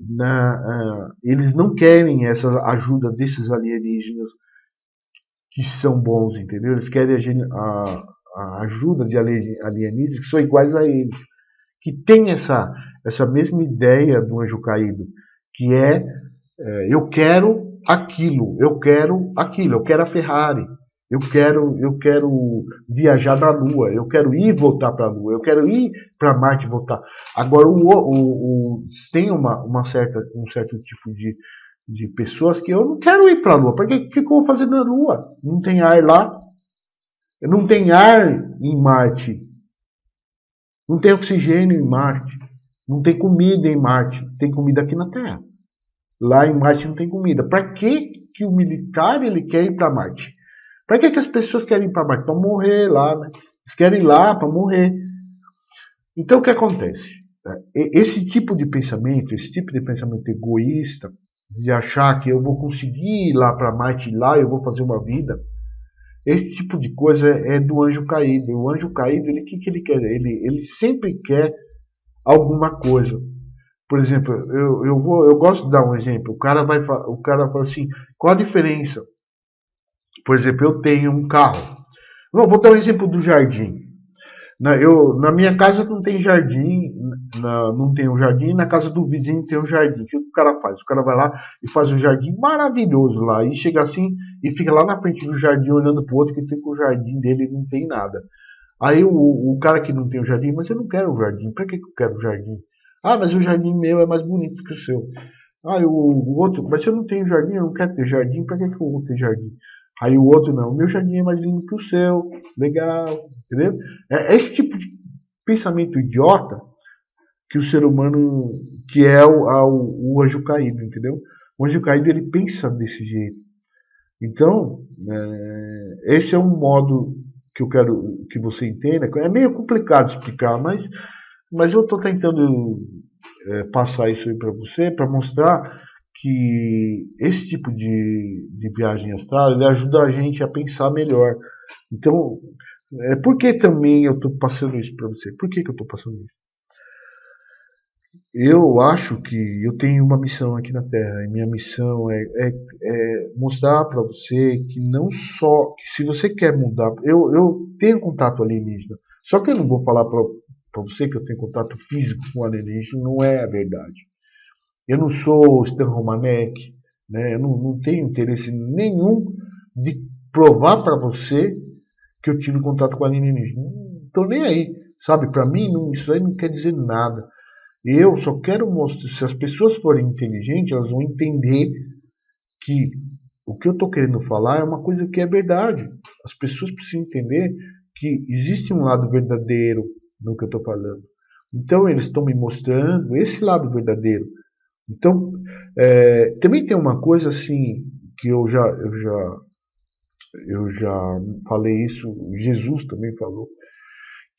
Eles não querem essa ajuda desses alienígenas que são bons, entendeu? Eles querem a ajuda de alienígenas que são iguais a eles, que tem essa mesma ideia do anjo caído, que eu quero aquilo, eu quero aquilo, eu quero a Ferrari, eu quero viajar na Lua, eu quero ir e voltar para a Lua, eu quero ir para Marte e voltar. Agora, tem um certo tipo de pessoas que eu não quero ir para a Lua, porque o que eu vou fazer na Lua? Não tem ar lá, não tem ar em Marte, não tem oxigênio em Marte, não tem comida em Marte, tem comida aqui na Terra. Lá em Marte não tem comida. Para que o militar ele quer ir para Marte? Para que as pessoas querem ir para Marte? Para morrer lá, né? Eles querem ir lá para morrer. Então o que acontece? Esse tipo de pensamento egoísta, de achar que eu vou conseguir ir lá para Marte, lá eu vou fazer uma vida, esse tipo de coisa é do anjo caído. O anjo caído, o que ele quer? Ele sempre quer alguma coisa. Por exemplo, eu gosto de dar um exemplo. O cara fala assim, qual a diferença? Por exemplo, eu tenho um carro. Não, vou dar um exemplo do jardim. Na minha casa não tem jardim, não tem um jardim, na casa do vizinho tem um jardim. O que o cara faz? O cara vai lá e faz um jardim maravilhoso lá, e chega assim e fica lá na frente do jardim olhando pro outro que tem o jardim dele e não tem nada. Aí o cara que não tem o jardim, mas eu não quero o jardim, para que eu quero o jardim? Ah, mas o jardim meu é mais bonito que o seu. Ah, o outro, mas se eu não tenho jardim, eu não quero ter jardim, para que eu vou ter jardim? Aí o outro não, o meu jardim é mais lindo que o seu, legal, entendeu? É esse tipo de pensamento idiota que o ser humano, que é o anjo caído, entendeu? O anjo caído ele pensa desse jeito. Então, esse é um modo que eu quero que você entenda. É meio complicado explicar, mas eu estou tentando passar isso aí para você, para mostrar que esse tipo de viagem astral ele ajuda a gente a pensar melhor. Então, por que também eu estou passando isso para você? Por que eu estou passando isso? Eu acho que eu tenho uma missão aqui na Terra, e minha missão é mostrar para você que não só, que se você quer mudar, eu tenho contato alienígena, só que eu não vou falar para você que eu tenho contato físico com alienígena, não é a verdade. Eu não sou Stan Romanek, né? Eu não tenho interesse nenhum de provar para você que eu tive contato com alienígena. Não estou nem aí, sabe? Para mim, isso aí não quer dizer nada. Eu só quero mostrar, se as pessoas forem inteligentes, elas vão entender que o que eu estou querendo falar é uma coisa que é verdade. As pessoas precisam entender que existe um lado verdadeiro no que eu estou falando. Então eles estão me mostrando esse lado verdadeiro. Então também tem uma coisa assim que eu já falei isso, Jesus também falou,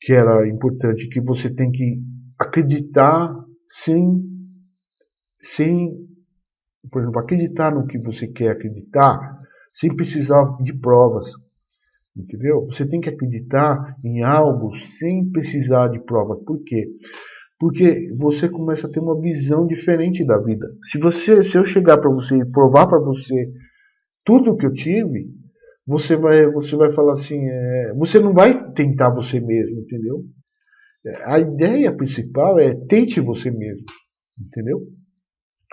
que era importante, que você tem que acreditar sem, sem, por exemplo, acreditar no que você quer acreditar, sem precisar de provas, entendeu? Você tem que acreditar em algo sem precisar de provas. Por quê? Porque você começa a ter uma visão diferente da vida. Se eu chegar para você e provar para você tudo que eu tive, você vai falar assim, você não vai tentar você mesmo, entendeu? A ideia principal é tente você mesmo, entendeu?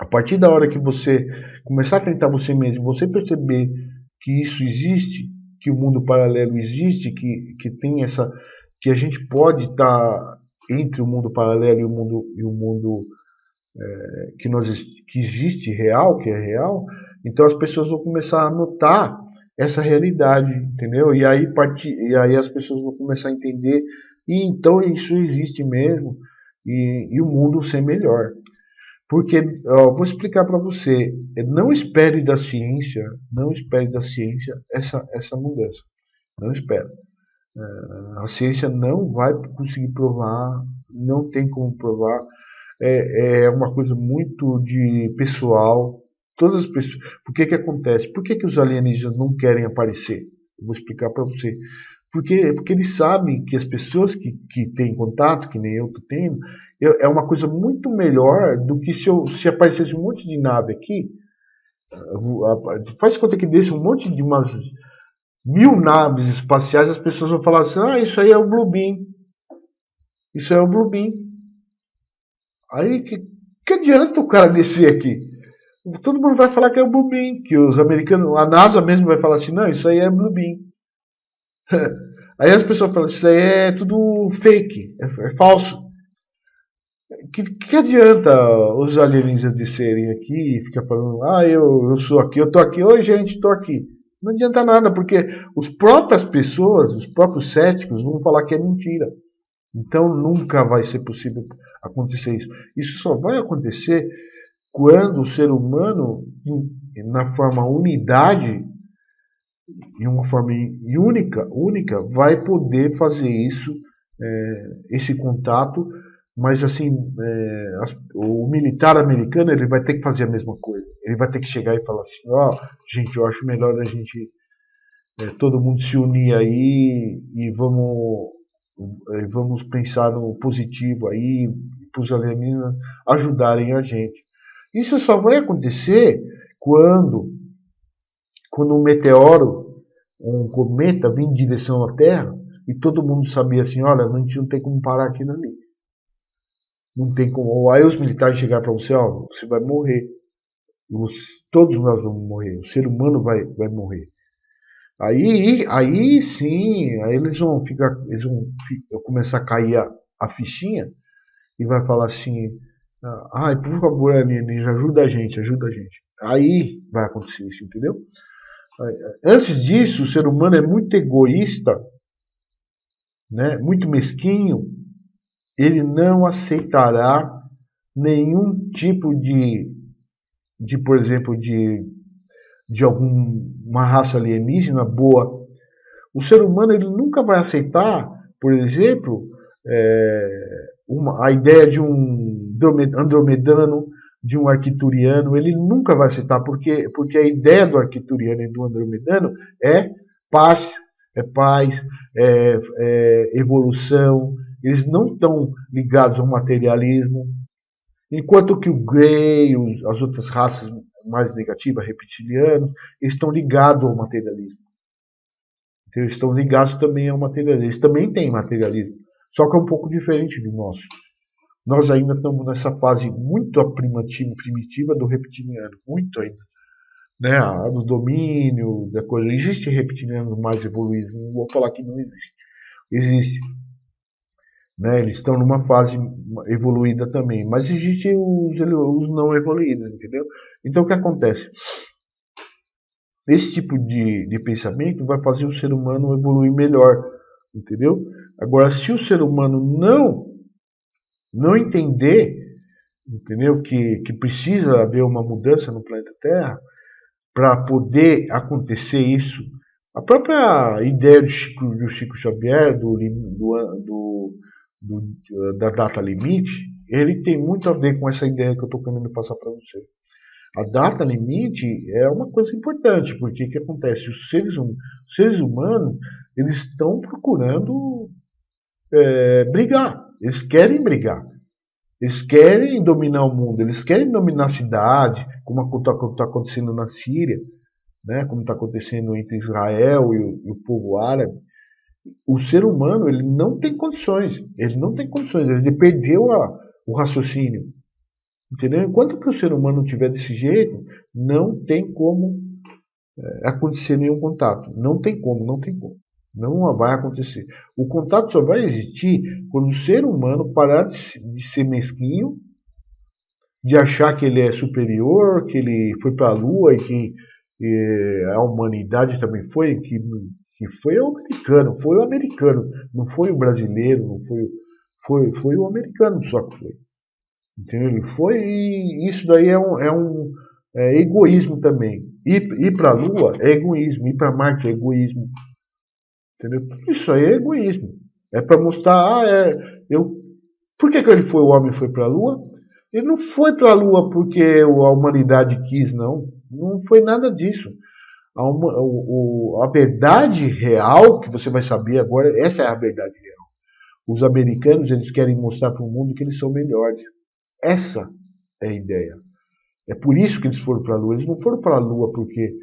A partir da hora que você começar a tentar você mesmo, você perceber que isso existe, que o mundo paralelo existe, que tem que a gente pode estar entre o mundo paralelo e o mundo que existe real, que é real, então as pessoas vão começar a notar essa realidade, entendeu? E aí as pessoas vão começar a entender, e então isso existe mesmo, e o mundo ser melhor. Porque, vou explicar para você, não espere da ciência essa mudança. Não espera. A ciência não vai conseguir provar, não tem como provar. É uma coisa muito de pessoal. Todas as pessoas. Por que acontece? Por que os alienígenas não querem aparecer? Eu vou explicar para você. Porque eles sabem que as pessoas que têm contato, que nem eu que tenho, é uma coisa muito melhor do que se aparecesse um monte de nave aqui. Faz conta que desse um monte de umas 1000 naves espaciais, as pessoas vão falar assim, ah, isso aí é o Bluebeam. Isso é o Bluebeam. Aí que adianta o cara descer aqui? Todo mundo vai falar que é o Bluebeam, que os americanos, a NASA mesmo vai falar assim, não, isso aí é Bluebeam. Aí as pessoas falam, isso aí é tudo fake, é falso. Que adianta os alienígenas descerem aqui e ficar falando, ah, eu sou aqui, eu tô aqui, oi gente, tô aqui. Não adianta nada, porque as próprias pessoas, os próprios céticos vão falar que é mentira. Então nunca vai ser possível acontecer isso. Isso só vai acontecer quando o ser humano, na forma unidade, em uma forma única, vai poder fazer isso, esse contato, mas assim, o militar americano ele vai ter que fazer a mesma coisa. Ele vai ter que chegar e falar assim, ó, oh, gente, eu acho melhor a gente todo mundo se unir aí e vamos pensar no positivo aí, para os alienígenas ajudarem a gente. Isso só vai acontecer quando, quando um meteoro, um cometa vem em direção à Terra e todo mundo sabia assim, olha, a gente não tem como parar aquilo ali. Não tem como. Ou aí os militares chegar para você, ó, você vai morrer. Todos nós vamos morrer. O ser humano vai morrer. Aí sim, aí eles vão começar a cair a fichinha e vai falar assim, ai, por favor, alienígena, ajuda a gente, ajuda a gente. Aí vai acontecer isso, entendeu? Antes disso, o ser humano é muito egoísta, né, muito mesquinho, ele não aceitará nenhum tipo por exemplo, de alguma raça alienígena boa. O ser humano ele nunca vai aceitar, por exemplo, a ideia de um andromedano, de um arcturiano, ele nunca vai aceitar, porque a ideia do arcturiano e do andromedano é paz, é evolução, eles não estão ligados ao materialismo, enquanto que o Grey, as outras raças mais negativas, reptilianos, eles estão ligados ao materialismo. Então, eles estão ligados também ao materialismo. Eles também têm materialismo, só que é um pouco diferente do nosso. Nós ainda estamos nessa fase muito primitiva do reptiliano, muito ainda. Né? Do domínio, da coisa. Existem reptilianos mais evoluídos, não vou falar que não existe. Existe. Né? Eles estão numa fase evoluída também, mas existem os não evoluídos, entendeu? Então o que acontece? Esse tipo de pensamento vai fazer o ser humano evoluir melhor, entendeu? Agora, se o ser humano não entender, entendeu, que precisa haver uma mudança no planeta Terra para poder acontecer isso, a própria ideia do Chico Xavier, da data limite, ele tem muito a ver com essa ideia que eu estou querendo passar para você. A data limite é uma coisa importante, porque o que acontece? Os seres humanos eles estão procurando brigar, eles querem brigar, eles querem dominar o mundo, eles querem dominar a cidade, como está acontecendo na Síria, né? Como está acontecendo entre Israel e o povo árabe. O ser humano ele não tem condições, ele perdeu o raciocínio, entendeu? Enquanto que o ser humano estiver desse jeito, não tem como acontecer nenhum contato, não tem como, não vai acontecer. O contato só vai existir quando o ser humano parar de ser mesquinho, de achar que ele é superior, que ele foi para a Lua e que a humanidade também que foi o americano, não foi o brasileiro, não foi o americano só que foi. Entendeu? Ele foi e isso daí é egoísmo também. Ir para a Lua é egoísmo, ir para Marte é egoísmo. Entendeu? Isso aí é egoísmo. É para mostrar, por que o homem foi para a Lua? Ele não foi para a Lua porque a humanidade quis, não. Não foi nada disso. A verdade real que você vai saber agora, essa é a verdade real. Os americanos, eles querem mostrar para o mundo que eles são melhores. Essa é a ideia. É por isso que eles foram para a Lua. Eles não foram para a Lua porque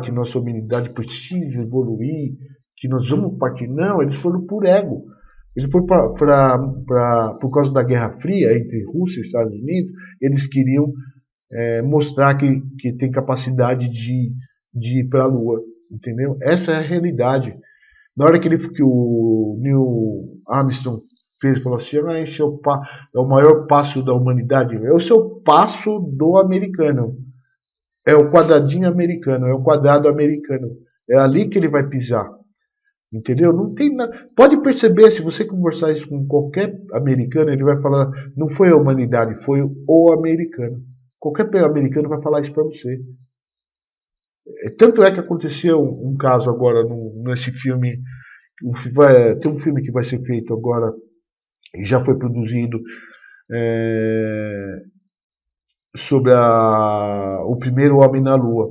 que nossa humanidade precisa evoluir, que nós vamos partir. Não, eles foram por ego. Eles foram por causa da Guerra Fria entre Rússia e Estados Unidos, eles queriam mostrar que tem capacidade de ir para a Lua, entendeu? Essa é a realidade. Na hora que o Neil Armstrong fez, falou assim, esse é o maior passo da humanidade. É o seu passo do americano. É o quadradinho americano, é o quadrado americano. É ali que ele vai pisar. Entendeu? Não tem nada. Pode perceber, se você conversar isso com qualquer americano, ele vai falar, não foi a humanidade, foi o americano. Qualquer americano vai falar isso para você. Tanto é que aconteceu um caso agora nesse filme. Tem um filme que vai ser feito agora, e já foi produzido, sobre o primeiro homem na Lua,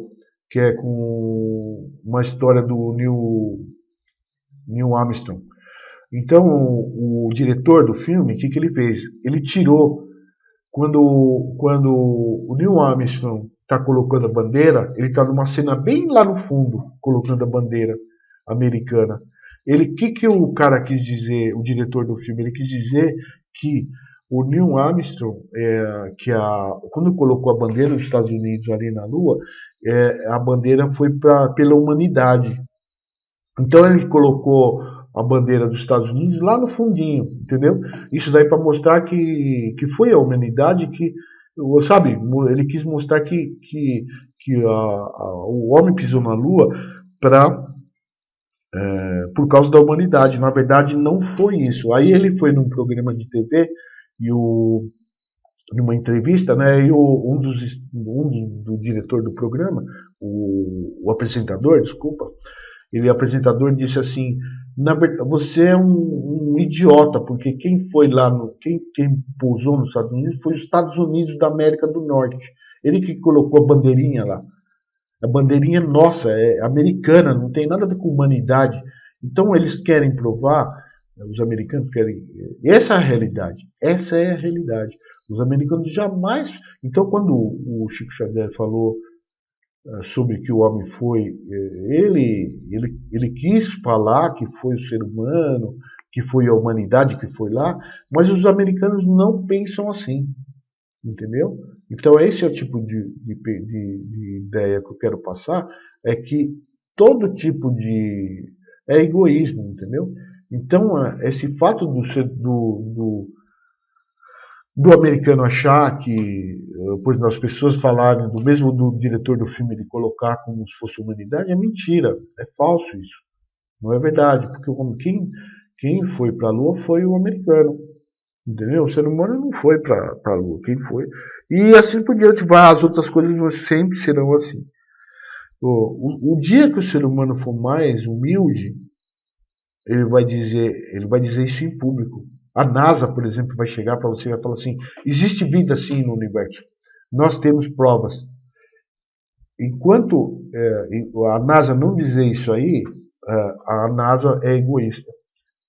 que é com uma história do Neil Armstrong. Então, o diretor do filme, o que ele fez? Ele tirou, quando o Neil Armstrong está colocando a bandeira, ele está numa cena bem lá no fundo, colocando a bandeira americana. O que o cara quis dizer, o diretor do filme? Ele quis dizer que o Neil Armstrong, quando colocou a bandeira dos Estados Unidos ali na Lua, a bandeira foi pela humanidade. Então ele colocou a bandeira dos Estados Unidos lá no fundinho, entendeu? Isso daí para mostrar que foi a humanidade que, sabe, ele quis mostrar que o homem pisou na Lua por causa da humanidade. Na verdade, não foi isso. Aí ele foi num programa de TV numa entrevista, né? E do diretor do programa, o apresentador, desculpa, apresentador disse assim: na verdade, você é um idiota, porque quem foi lá, quem pousou nos Estados Unidos foi os Estados Unidos da América do Norte. Ele que colocou a bandeirinha lá. A bandeirinha é nossa, é americana, não tem nada a ver com humanidade. Então eles querem provar, os americanos querem. Essa é a realidade. Essa é a realidade. Os americanos jamais. Então, quando o Chico Xavier falou sobre que o homem foi, ele quis falar que foi o ser humano, que foi a humanidade que foi lá, mas os americanos não pensam assim, entendeu? Então esse é o tipo de ideia que eu quero passar, é que todo tipo de é egoísmo, entendeu? Então esse fato do americano achar que, por exemplo, as pessoas falarem do mesmo do diretor do filme de colocar como se fosse humanidade, é mentira, é falso isso, não é verdade, porque quem foi para a Lua foi o americano, entendeu? O ser humano não foi para a Lua, quem foi? E assim por diante, as outras coisas sempre serão assim. O dia que o ser humano for mais humilde, ele vai dizer isso em público. A NASA, por exemplo, vai chegar para você e vai falar assim: existe vida sim no universo. Nós temos provas. Enquanto a NASA não dizer isso aí, a NASA é egoísta.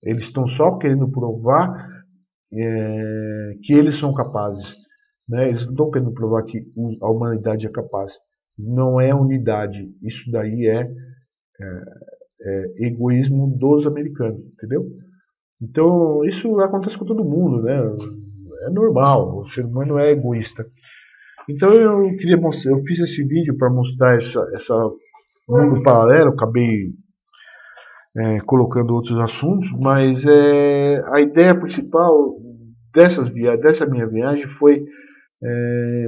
Eles estão só querendo provar que eles são capazes. Né? Eles não estão querendo provar que a humanidade é capaz. Não é unidade. Isso daí é egoísmo dos americanos, entendeu? Então, isso acontece com todo mundo, né? É normal, o ser humano é egoísta. Então, eu queria mostrar, eu fiz esse vídeo para mostrar essa mundo paralelo, acabei colocando outros assuntos, mas a ideia principal dessa minha viagem foi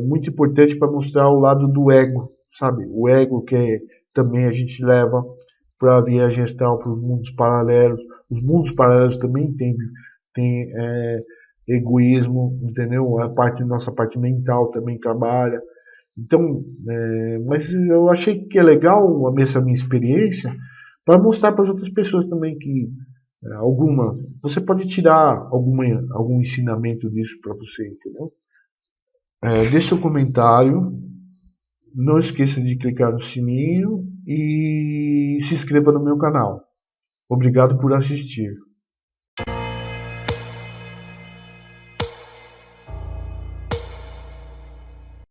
muito importante para mostrar o lado do ego, sabe? O ego que também a gente leva para a viagem astral, para os mundos paralelos. Os mundos paralelos também tem egoísmo, entendeu? Nossa parte mental também trabalha. Então, mas eu achei que é legal essa minha experiência para mostrar para as outras pessoas também que você pode tirar algum ensinamento disso para você, entendeu? Deixe seu comentário, Não esqueça de clicar no sininho e se inscreva no meu canal. Obrigado por assistir.